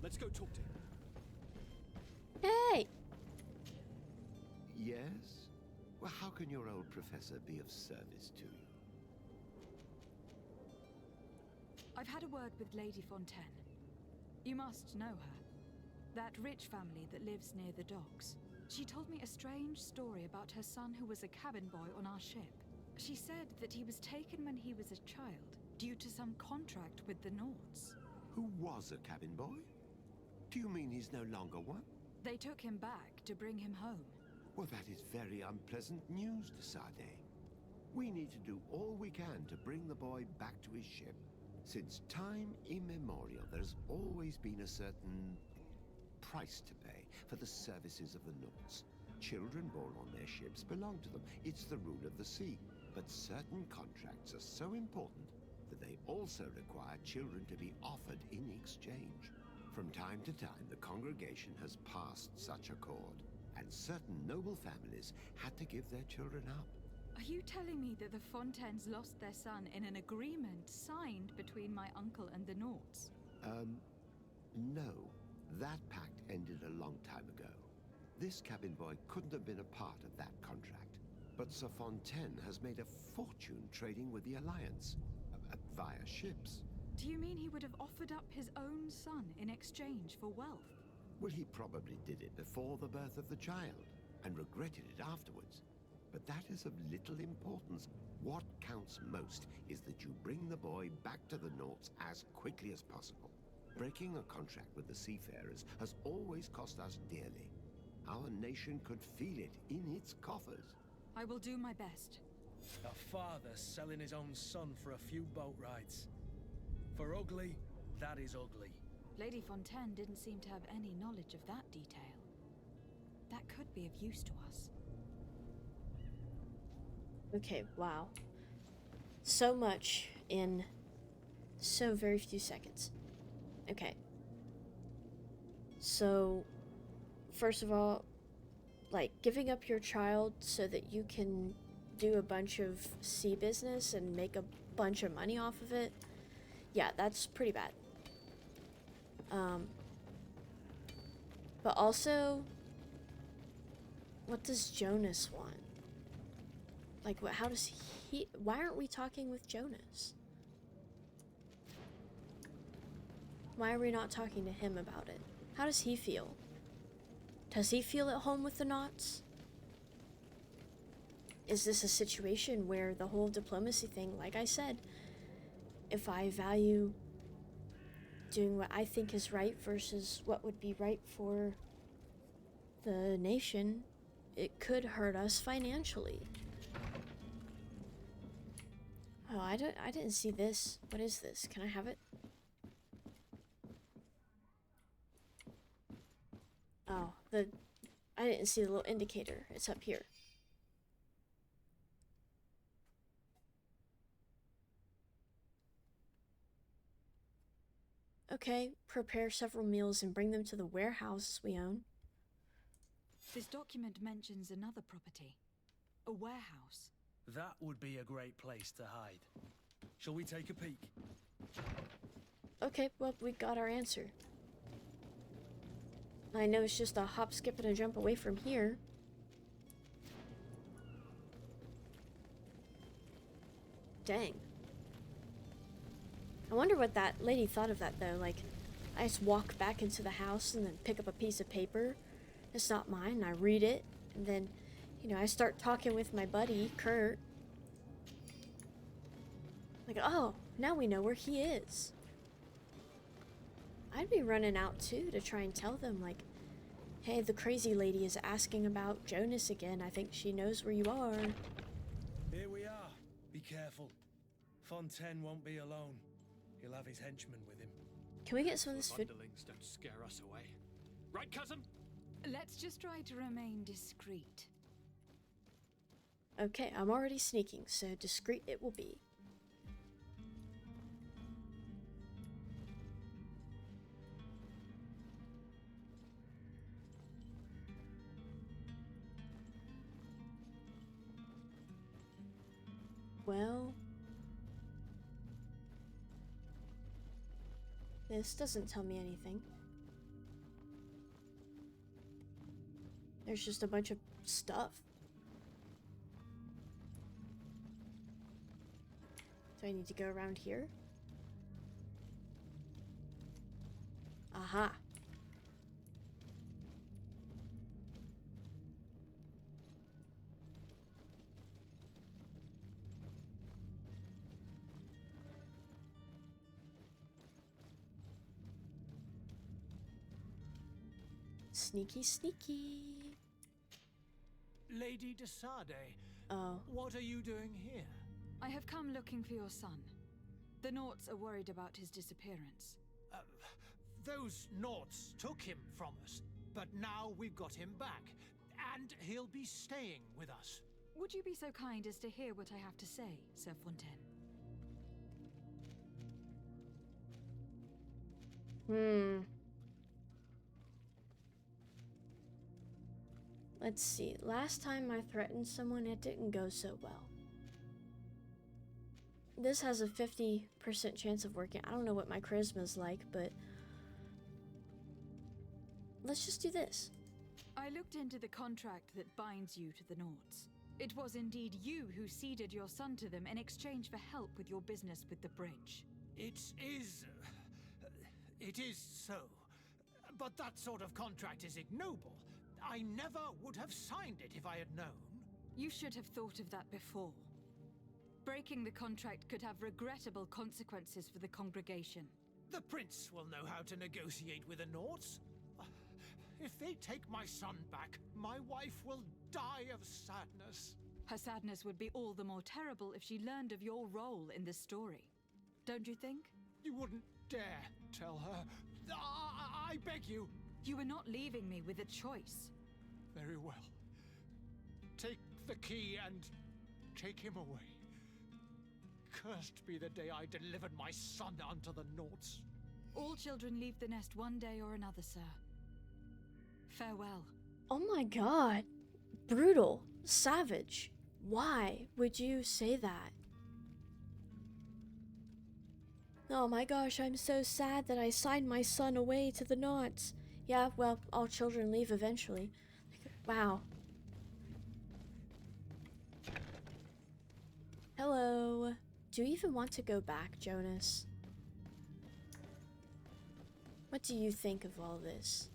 Let's go talk to him.
Hey!
Yes? Well, how can your old professor be of service to you?
I've had a word with Lady Fontaine. You must know her. That rich family that lives near the docks. She told me a strange story about her son who was a cabin boy on our ship. She said that he was taken when he was a child, due to some contract with the Nords.
Who was a cabin boy? Do you mean he's no longer one?
They took him back to bring him home.
Well, that is very unpleasant news, de Sade. We need to do all we can to bring the boy back to his ship. Since time immemorial, there's always been a certain price to pay for the services of the Nords. Children born on their ships belong to them. It's the rule of the sea. But certain contracts are so important that they also require children to be offered in exchange. From time to time, the congregation has passed such accord, and certain noble families had to give their children up.
Are you telling me that the Fontaines lost their son in an agreement signed between my uncle and the Nords?
No. That pact ended a long time ago. This cabin boy couldn't have been a part of that contract. But Sir Fontaine has made a fortune trading with the Alliance, via ships.
Do you mean he would have offered up his own son in exchange for wealth?
Well, he probably did it before the birth of the child, and regretted it afterwards. But that is of little importance. What counts most is that you bring the boy back to the Nords as quickly as possible. Breaking a contract with the seafarers has always cost us dearly. Our nation could feel it in its coffers.
I will do my best.
A father selling his own son for a few boat rides. For ugly, that is ugly.
Lady Fontaine didn't seem to have any knowledge of that detail. That could be of use to us.
Okay, wow. So much in so very few seconds. Okay. So, first of all, like, giving up your child so that you can do a bunch of sea business and make a bunch of money off of it, yeah, that's pretty bad. But also, what does Jonas want? Like, how does he... Why aren't we talking with Jonas? Why are we not talking to him about it? How does he feel? Does he feel at home with the Nauts? Is this a situation where the whole diplomacy thing, like I said, if I value doing what I think is right versus what would be right for the nation, it could hurt us financially. Oh, I didn't see this. What is this? Can I have it? Oh, I didn't see the little indicator. It's up here. Okay, prepare several meals and bring them to the warehouse we own.
This document mentions another property. A warehouse.
That would be a great place to hide. Shall we take a peek?
Okay, well, we got our answer. I know it's just a hop, skip, and a jump away from here. Dang. I wonder what that lady thought of that, though. Like, I just walk back into the house and then pick up a piece of paper. It's not mine. I read it. And then, you know, I start talking with my buddy, Kurt. Like, oh, now we know where he is. I'd be running out, too, to try and tell them, like, hey, the crazy lady is asking about Jonas again. I think she knows where you are.
Here we are. Be careful. Fontaine won't be alone. He'll have his henchmen with him.
Can we get some of this food?
Underlings don't scare us away. Right, cousin?
Let's just try to remain discreet.
Okay, I'm already sneaking, so discreet it will be. Well, this doesn't tell me anything. There's just a bunch of stuff. Do I need to go around here? Aha. Sneaky, sneaky.
Lady de Sade,
Oh.
what are you doing here?
I have come looking for your son. The Naughts are worried about his disappearance.
Those Naughts took him from us, but now we've got him back, and he'll be staying with us.
Would you be so kind as to hear what I have to say, Sir Fontaine?
Let's see. Last time I threatened someone, it didn't go so well. This has a 50% chance of working. I don't know what my charisma's like, but let's just do this.
I looked into the contract that binds you to the Naughts. It was indeed you who ceded your son to them in exchange for help with your business with the bridge.
It is so. But that sort of contract is ignoble. I never would have signed it if I had known.
You should have thought of that before. Breaking the contract could have regrettable consequences for the congregation.
The prince will know how to negotiate with the Naughts. If they take my son back, my wife will die of sadness.
Her sadness would be all the more terrible if she learned of your role in this story. Don't you think?
You wouldn't dare tell her. I beg you.
You are not leaving me with a choice.
Very well. Take the key and take him away. Cursed be the day I delivered my son unto the Naughts.
All children leave the nest one day or another, sir. Farewell.
Oh my god. Brutal. Savage. Why would you say that? Oh my gosh, I'm so sad that I signed my son away to the Naughts. Yeah, well, all children leave eventually. Wow. Hello. Do you even want to go back, Jonas? What do you think of all this?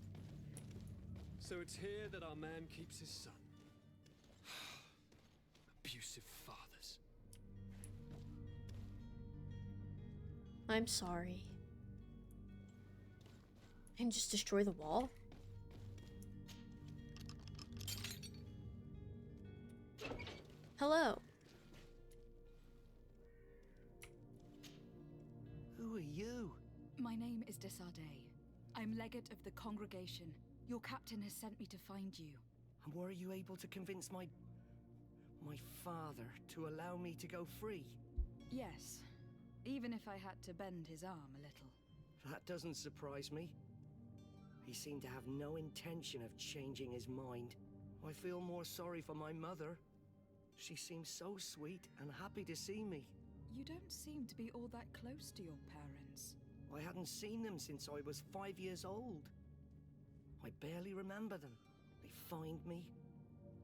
So it's here that our man keeps his son. Abusive fathers.
I'm sorry. And just destroy the wall? Hello.
Who are you?
My name is de Sade. I'm legate of the congregation. Your captain has sent me to find you.
And were you able to convince my father to allow me to go free?
Yes. Even if I had to bend his arm a little.
That doesn't surprise me. He seemed to have no intention of changing his mind. I feel more sorry for my mother. She seemed so sweet and happy to see me.
You don't seem to be all that close to your parents.
I hadn't seen them since I was 5 years old. I barely remember them. They find me,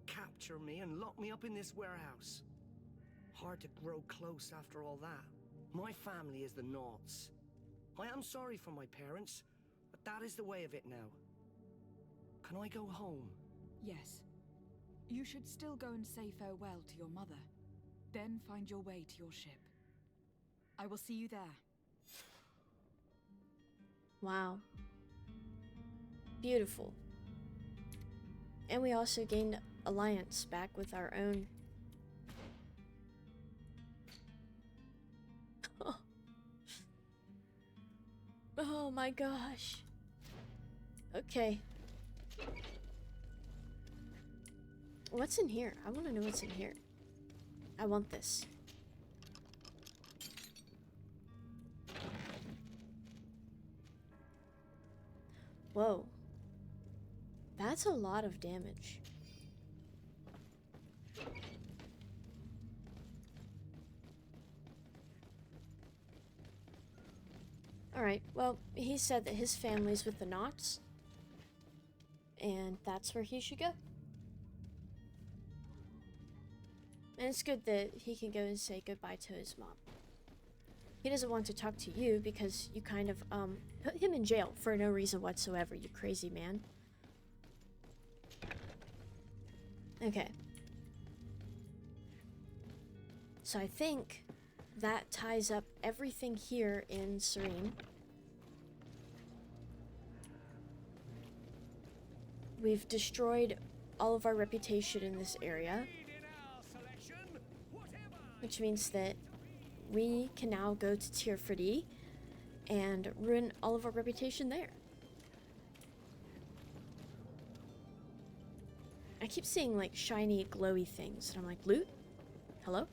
capture me, and lock me up in this warehouse. Hard to grow close after all that. My family is the Naughts. I am sorry for my parents, but that is the way of it now. Can I go home?
Yes. You should still go and say farewell to your mother. Then find your way to your ship. I will see you there.
Wow. Beautiful. And we also gained alliance back with our own. Oh my gosh. Okay. What's in here? I want to know what's in here. I want this. Whoa. That's a lot of damage. Alright, well, he said that his family's with the Naughts. And that's where he should go. And it's good that he can go and say goodbye to his mom. He doesn't want to talk to you because you kind of, put him in jail for no reason whatsoever, you crazy man. Okay. So I think that ties up everything here in Serene. We've destroyed all of our reputation in this area, which means that we can now go to Tirfridi and ruin all of our reputation there. I keep seeing like shiny glowy things and I'm like, loot? Hello?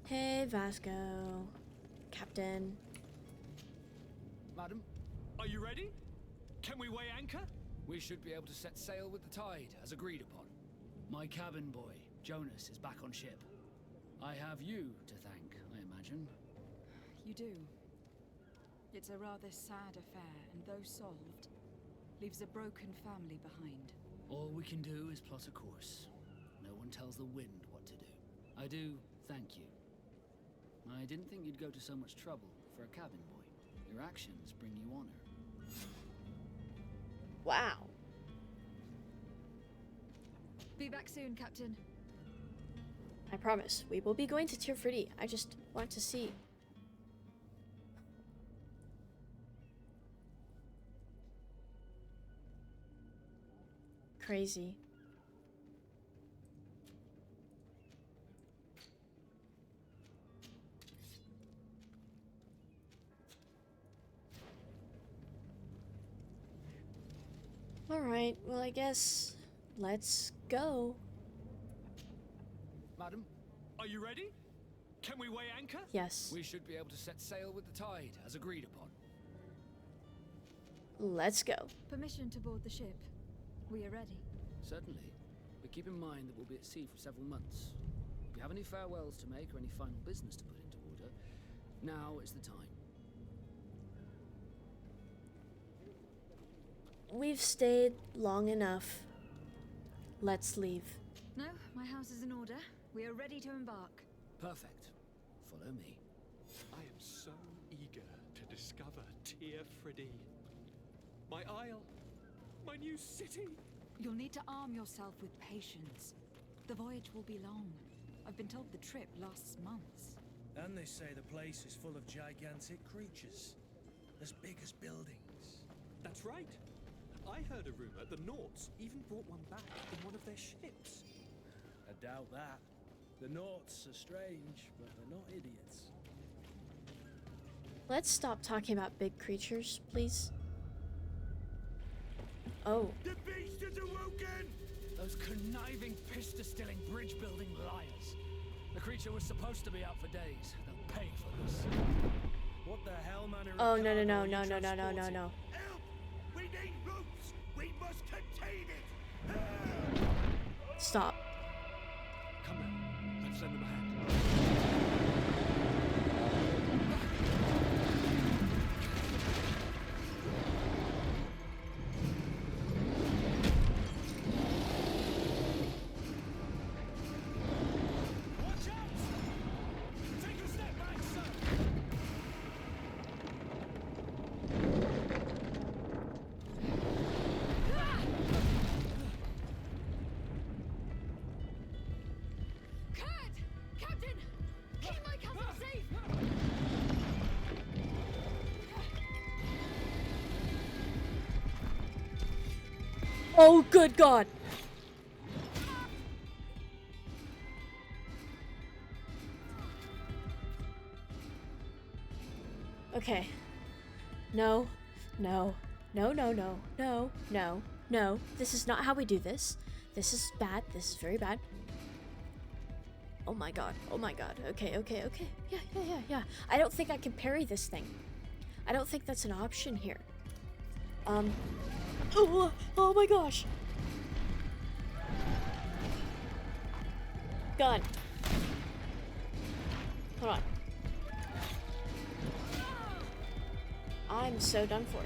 Hey Vasco, Captain.
Madam,
Are you ready? Can we weigh anchor?
we should be able to set sail with the tide, as agreed upon. My cabin boy, Jonas, is back on ship. I have you to thank, I imagine.
You do. It's a rather sad affair, and though solved, leaves a broken family behind.
All we can do is plot a course. No one tells the wind what to do. I do thank you. I didn't think you'd go to so much trouble for a cabin boy. Your actions bring you honor.
Wow.
Be back soon, Captain.
I promise, we will be going to Tirfridi. I just want to see. Crazy. Alright, well I guess let's go.
Madam,
Are you ready? Can we weigh anchor?
Yes.
we should be able to set sail with the tide, as agreed upon.
Let's go.
Permission to board the ship. We are ready.
Certainly, but keep in mind that we'll be at sea for several months. If you have any farewells to make or any final business to put into order, now is the time.
We've stayed long enough. Let's leave.
No, my house is in order. We are ready to embark.
Perfect. Follow me.
I am so eager to discover Tirfridi. My isle. My new city.
You'll need to arm yourself with patience. The voyage will be long. I've been told the trip lasts months.
And they say the place is full of gigantic creatures, as big as buildings.
That's right. I heard a rumor the Naughts even brought one back in one of their ships.
I doubt that. The Naughts are strange, but they're not idiots.
Let's stop talking about big creatures, please. Oh.
The beast is awoken!
Those conniving, pista-stilling, bridge-building liars. The creature was supposed to be out for days. They'll pay for this.
What the hell, man?
Oh, no, no, no, no, no, no, no, no, no.
Help! We need ropes! We must contain it!
Stop.
Come now. Let's lend them a hand.
Watch out! Take a step back, sir!
Kurt! Captain! Keep my cousin safe!
Oh, good God. Okay. No. No. No, no, no. No. No. No. This is not how we do this. This is bad. This is very bad. Oh my God. Oh my God. Okay, okay, okay. Yeah, yeah, yeah, yeah. I don't think I can parry this thing. I don't think that's an option here. Oh, oh my gosh. Gun. Hold on. I'm so done for.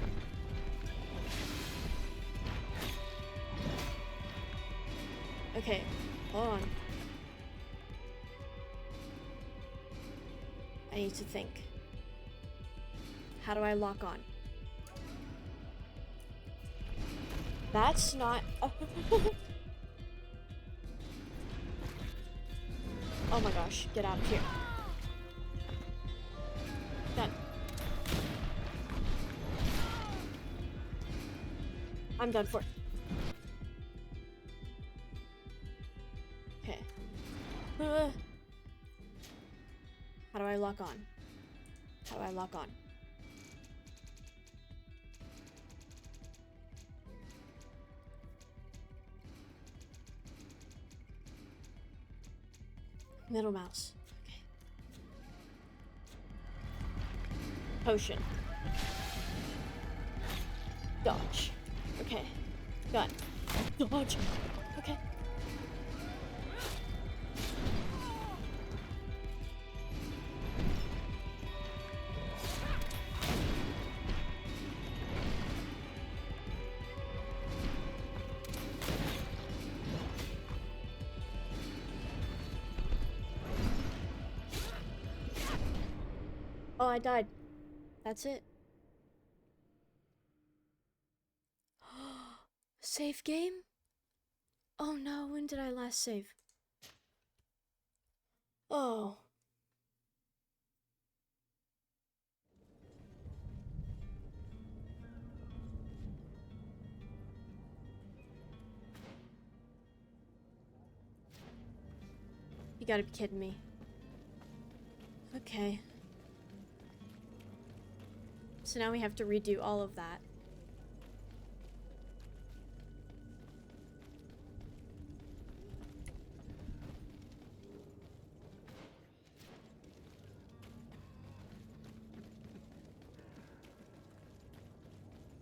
Okay, hold on. I need to think. How do I lock on? That's not... Oh my gosh, get out of here. Done. I'm done for. Okay. How do I lock on? How do I lock on? Middle mouse. Okay. Potion. Dodge. Okay. Gun. Dodge. Okay. Oh, I died. That's it. Save game? Oh no, when did I last save? Oh. You gotta be kidding me. Okay. So now we have to redo all of that.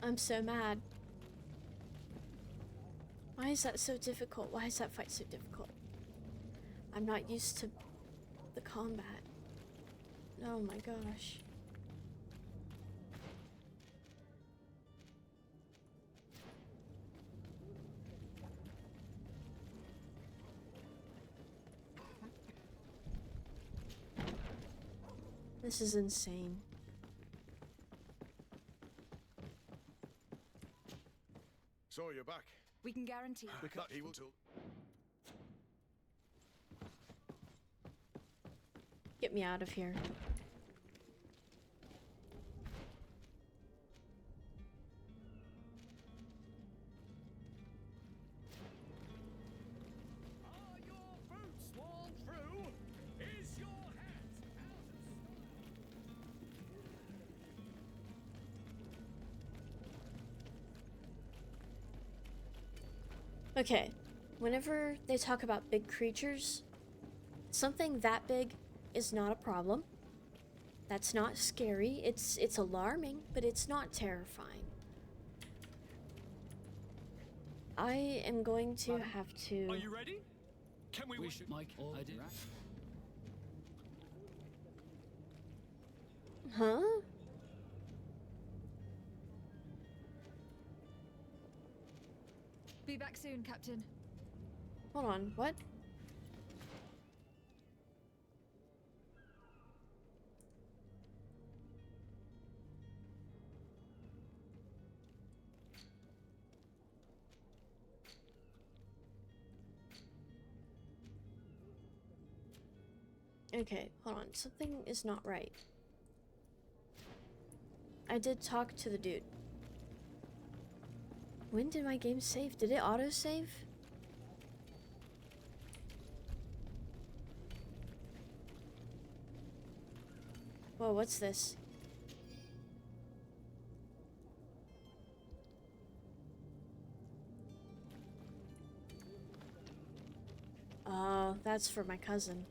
I'm so mad. Why is that so difficult? Why is that fight so difficult? I'm not used to the combat. Oh my gosh. This is insane.
So you're back.
We can guarantee.
That he will.
Get me out of here.
Are your boots worn through? Is your hat out of
Okay, whenever they talk about big creatures, something that big is not a problem. That's not scary. It's alarming, but it's not terrifying. I am going to have to...
Are you ready? Can we
should, Mike. I did.
Huh?
Be back soon, Captain.
Hold on, what? Okay, hold on. Something is not right. I did talk to the dude. When did my game save? Did it autosave? Whoa, what's this? Oh, that's for my cousin.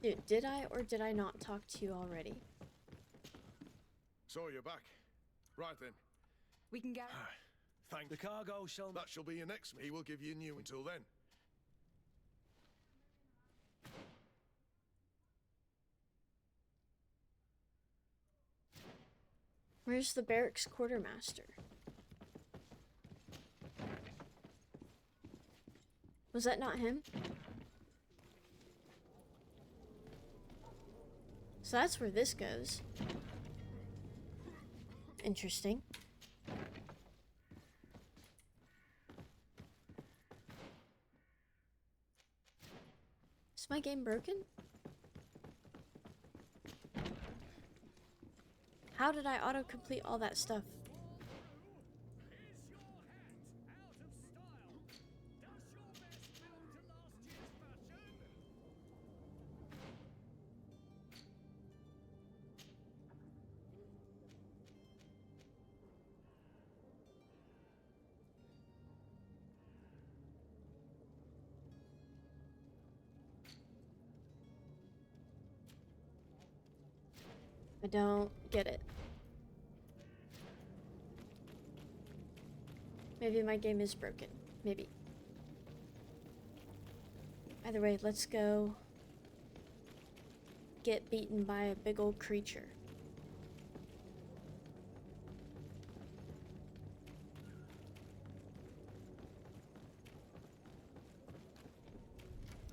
Dude, did I or did I not talk to you already?
So you're back. Right then.
We can get.
Thank
The cargo shall...
That shall be your next. He will give you new until then.
Where's the barracks quartermaster? Was that not him? So that's where this goes. Interesting. Is my game broken? How did I autocomplete all that stuff? I don't get it. Maybe my game is broken. Maybe. Either way, let's go get beaten by a big old creature.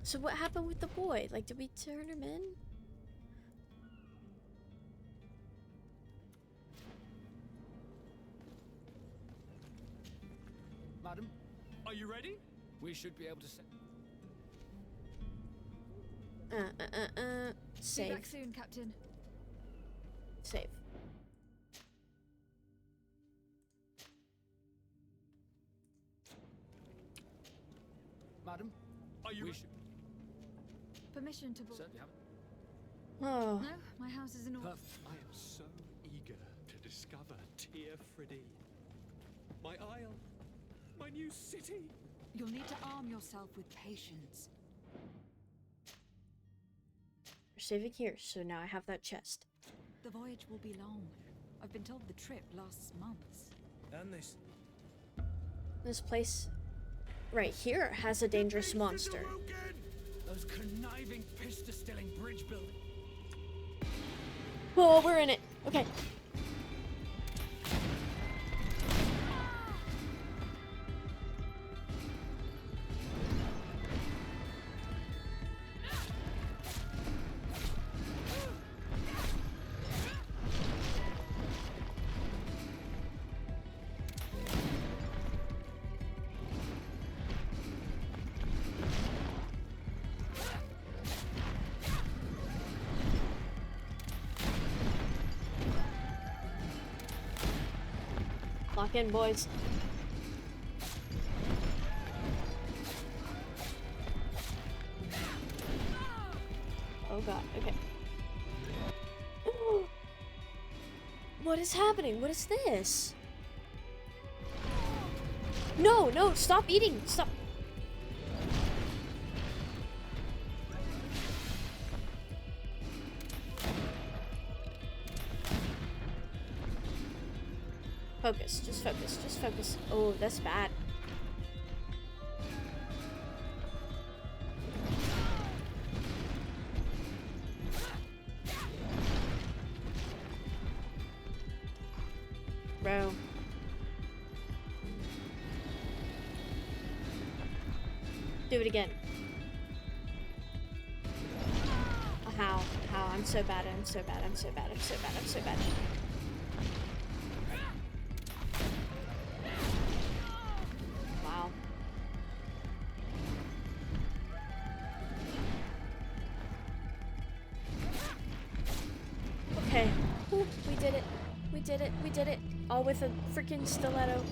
So what happened with the boy? Like, did we turn him in?
Madam,
Are you ready?
we should be able to set...
Be
Save.
back soon, Captain.
Save.
Madam,
Are you
we
ready?
should...
Permission to board.
Certainly have it.
Oh.
No, my house is in order.
Perfect.
I am so eager to discover Tear Freddy. My isle. My new city.
You'll need to arm yourself with patience.
We're saving here, so now I have that chest.
The voyage will be long. I've been told the trip lasts months.
And this...
This place right here has a dangerous monster.
Those conniving, piss-distilling bridge builders.
Oh, we're in it. Okay. Lock in, boys. Oh god, okay. What is happening? What is this? No, no, stop eating! Stop! Focus, just focus, just focus. Oh, that's bad. Bro. Do it again. Oh, how? I'm so bad, I'm so bad, I'm so bad, I'm so bad, I'm so bad. Wow. Okay. Whew, we did it. We did it. We did it. All with a freaking stiletto.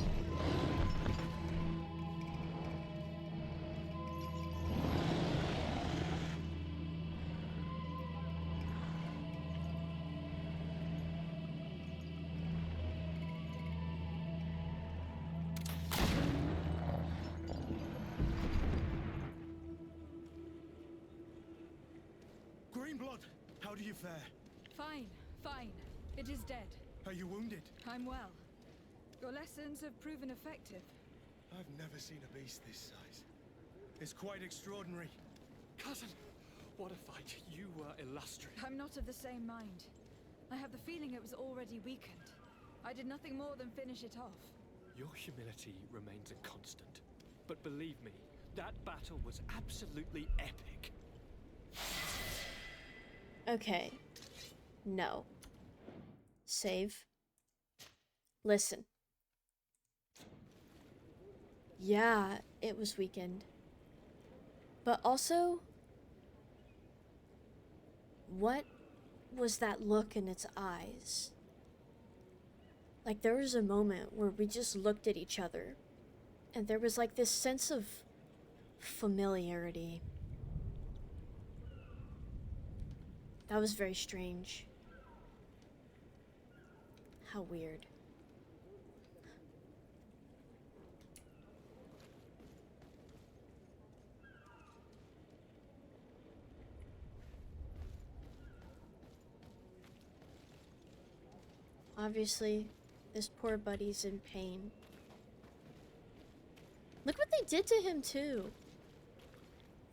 Greenblood, how do you fare?
Fine, fine. It is dead.
Are you wounded?
I'm well. Your lessons have proven effective.
I've never seen a beast this size. It's quite extraordinary.
Cousin, what a fight. You were illustrious.
I'm not of the same mind. I have the feeling it was already weakened. I did nothing more than finish it off.
Your humility remains a constant. But believe me, that battle was absolutely epic.
Okay. No. Save. Listen. Yeah, it was weakened. But also, what was that look in its eyes? Like, there was a moment where we just looked at each other, and there was like this sense of familiarity. That was very strange. How weird. Obviously, this poor buddy's in pain. Look what they did to him, too.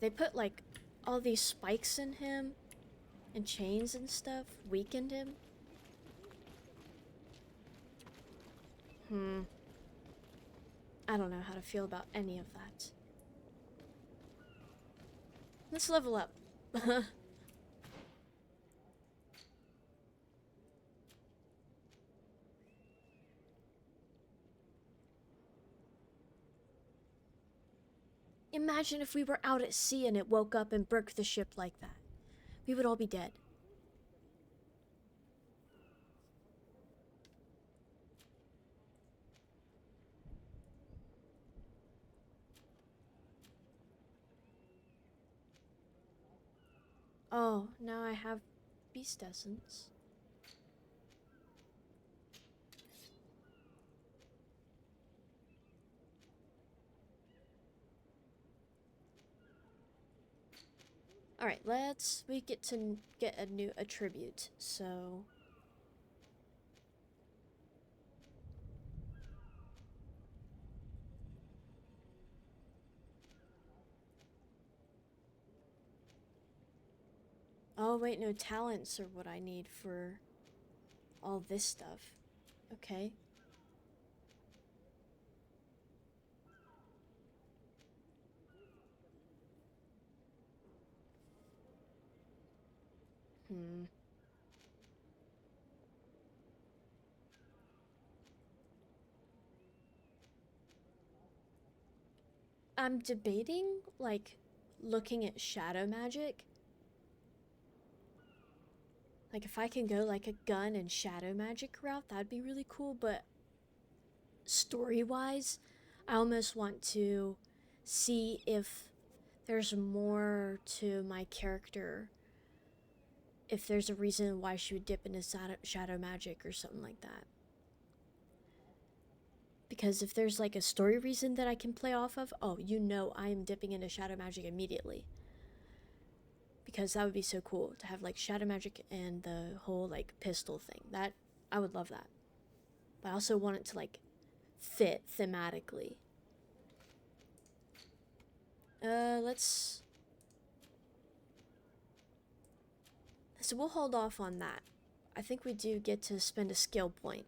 They put, like, all these spikes in him and chains and stuff, weakened him. I don't know how to feel about any of that. Let's level up. Imagine if we were out at sea and it woke up and broke the ship like that. We would all be dead. Oh, now I have beast essence. Alright, we get to get a new attribute, so... Oh wait, no, talents are what I need for all this stuff. Okay. I'm debating, like, looking at shadow magic. Like, if I can go, like, a gun and shadow magic route, that'd be really cool, but story-wise, I almost want to see if there's more to my character if there's a reason why she would dip into shadow magic or something like that. Because if there's like a story reason that I can play off of, oh, you know I am dipping into shadow magic immediately. Because that would be so cool to have like shadow magic and the whole like pistol thing. That, I would love that. But I also want it to like fit thematically. So we'll hold off on that. I think we do get to spend a skill point.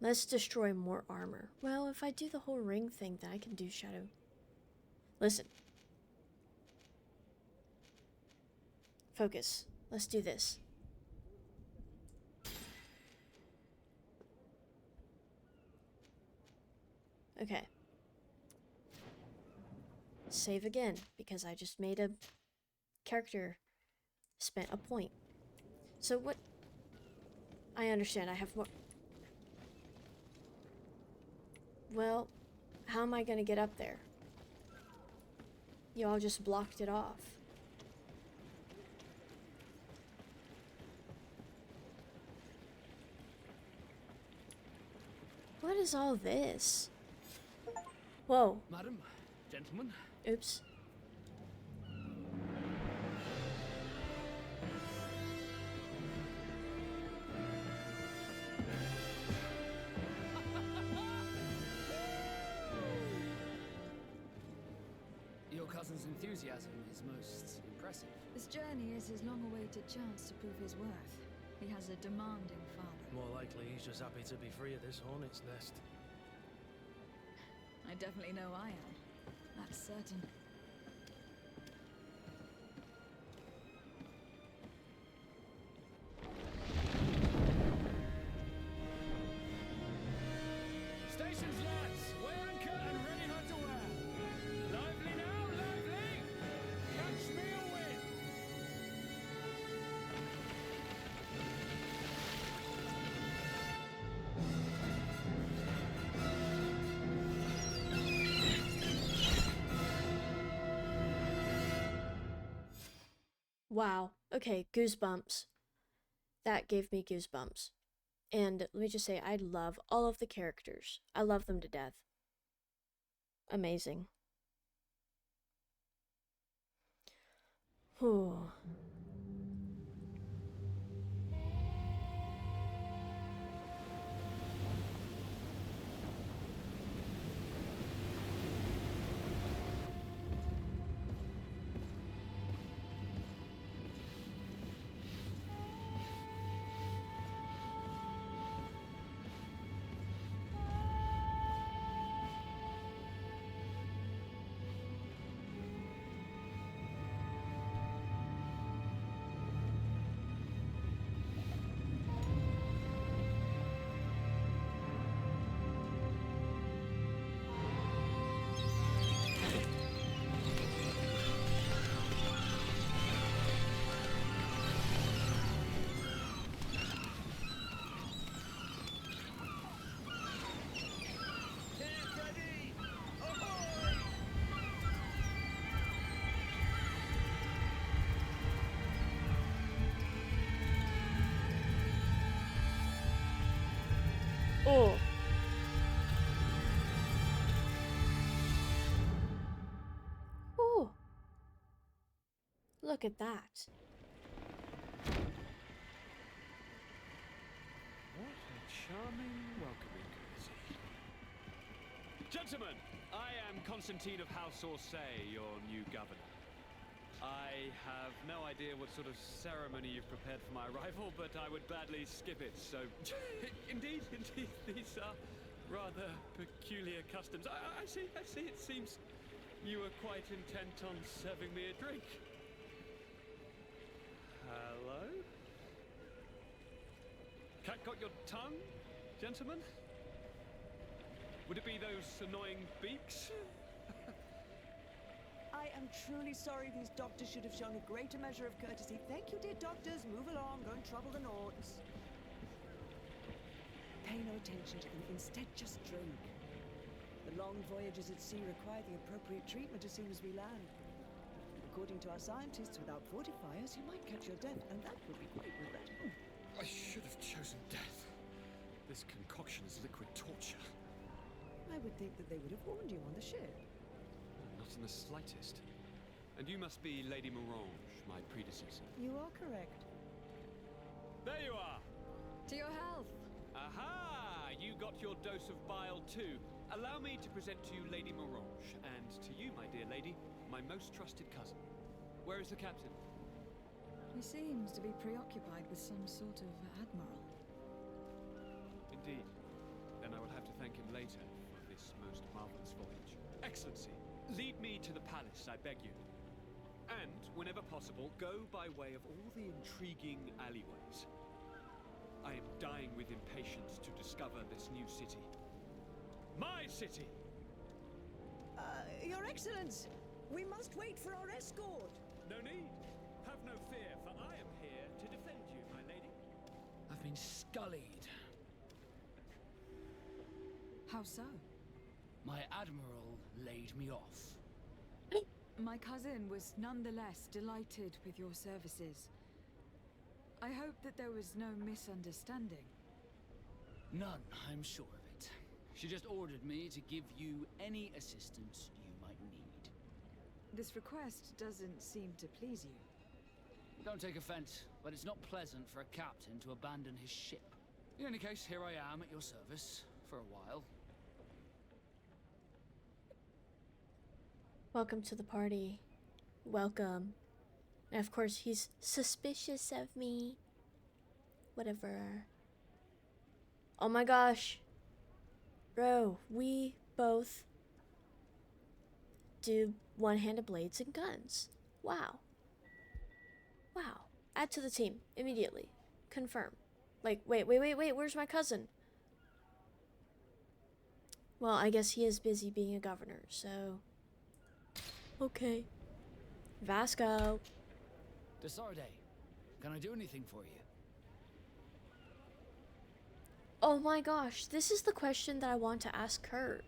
Let's destroy more armor. Well, if I do the whole ring thing, then I can do shadow. Listen. Focus. Let's do this. Okay. Save again, because I just made a character spent a point. So what? I understand, I have more. Well, how am I gonna get up there? You all just blocked it off. What is all this? Whoa.
Madam, gentlemen.
Oops.
Your cousin's enthusiasm is most impressive.
This journey is his long-awaited chance to prove his worth. He has a demanding father.
More likely he's just happy to be free of this hornet's nest.
I definitely know I am. That's certain.
Stations, lads! Wear anchor and ready hard to wear. Lively now, lively! Catch me a win!
Wow. Okay, goosebumps. That gave me goosebumps. And let me just say, I love all of the characters. I love them to death. Amazing. Whew. Oh. Oh. Look at that.
What a charming welcoming courtesy. Gentlemen, I am Constantine of House Orsay, your new governor. I have no idea what sort of ceremony you've prepared for my arrival, but I would gladly skip it, so... indeed, these are rather peculiar customs. I see, it seems you were quite intent on serving me a drink. Hello? Cat got your tongue, gentlemen? Would it be those annoying beaks?
I am truly sorry. These doctors should have shown a greater measure of courtesy. Thank you, dear doctors. Move along. Don't trouble the Nords. Pay no attention to them. Instead, just drink. The long voyages at sea require the appropriate treatment as soon as we land. According to our scientists, without fortifiers, you might catch your death, and that would be quite regrettable.
I should have chosen death. This concoction is liquid torture.
I would think that they would have warned you on the ship.
Not in the slightest. And you must be Lady Morange, my predecessor.
You are correct.
There you are!
To your health.
Aha! You got your dose of bile too. Allow me to present to you Lady Morange, and to you, my dear lady, my most trusted cousin. Where is the captain?
He seems to be preoccupied with some sort of admiral.
Indeed. Then I will have to thank him later for this most marvelous voyage. Excellency, lead me to the palace, I beg you. And, whenever possible, go by way of all the intriguing alleyways. I am dying with impatience to discover this new city. My city!
Your Excellence! We must wait for our escort!
No need. Have no fear, for I am here to defend you, my lady.
I've been scullied.
How so?
My admiral laid me off.
My cousin was nonetheless delighted with your services. I hope that there was no misunderstanding.
None, I'm sure of it. She just ordered me to give you any assistance you might need.
This request doesn't seem to please you.
Don't take offense, but it's not pleasant for a captain to abandon his ship. In any case, here I am at your service, for a while.
Welcome to the party. Welcome. And of course, he's suspicious of me. Whatever. Oh my gosh. Bro, we both do one-handed blades and guns. Wow. Wow. Add to the team immediately. Confirm. Like, wait, where's my cousin? Well, I guess he is busy being a governor, so... Okay. Vasco.
Desarde, can I do anything for you?
Oh my gosh, this is the question that I want to ask Kurt.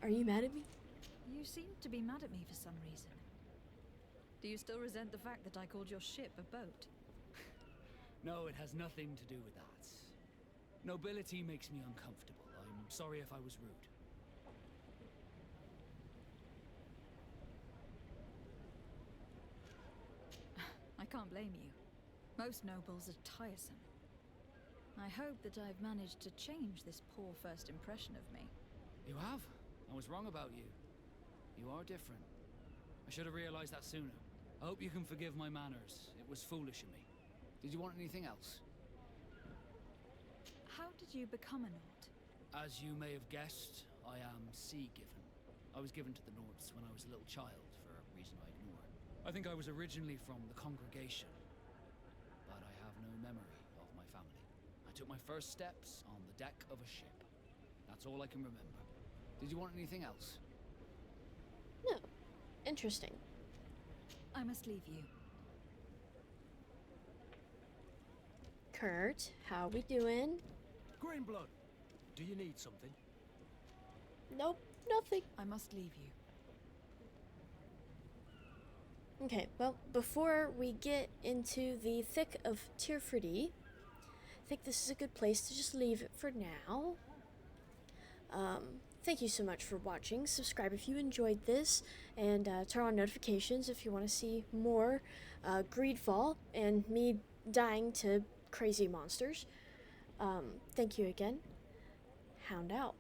Are you mad at me?
You seem to be mad at me for some reason. Do you still resent the fact that I called your ship a boat?
No, it has nothing to do with that. Nobility makes me uncomfortable. I'm sorry if I was rude.
I can't blame you. Most nobles are tiresome. I hope that I've managed to change this poor first impression of me.
You have? I was wrong about you. You are different. I should have realized that sooner. I hope you can forgive my manners. It was foolish of me. Did you want anything else?
How did you become a Nord?
As you may have guessed, I am sea-given. I was given to the Nords when I was a little child, for a reason I ignore. I think I was originally from the congregation, but I have no memory of my family. I took my first steps on the deck of a ship. That's all I can remember. Did you want anything else?
No. Interesting.
I must leave you.
Kurt, how we doing?
Greenblood, do you need something?
Nope, nothing.
I must leave you.
Okay, well, before we get into the thick of Tearfredy, I think this is a good place to just leave it for now. Thank you so much for watching. Subscribe if you enjoyed this, and turn on notifications if you want to see more Greedfall and me dying to crazy monsters. Thank you again. Hound out.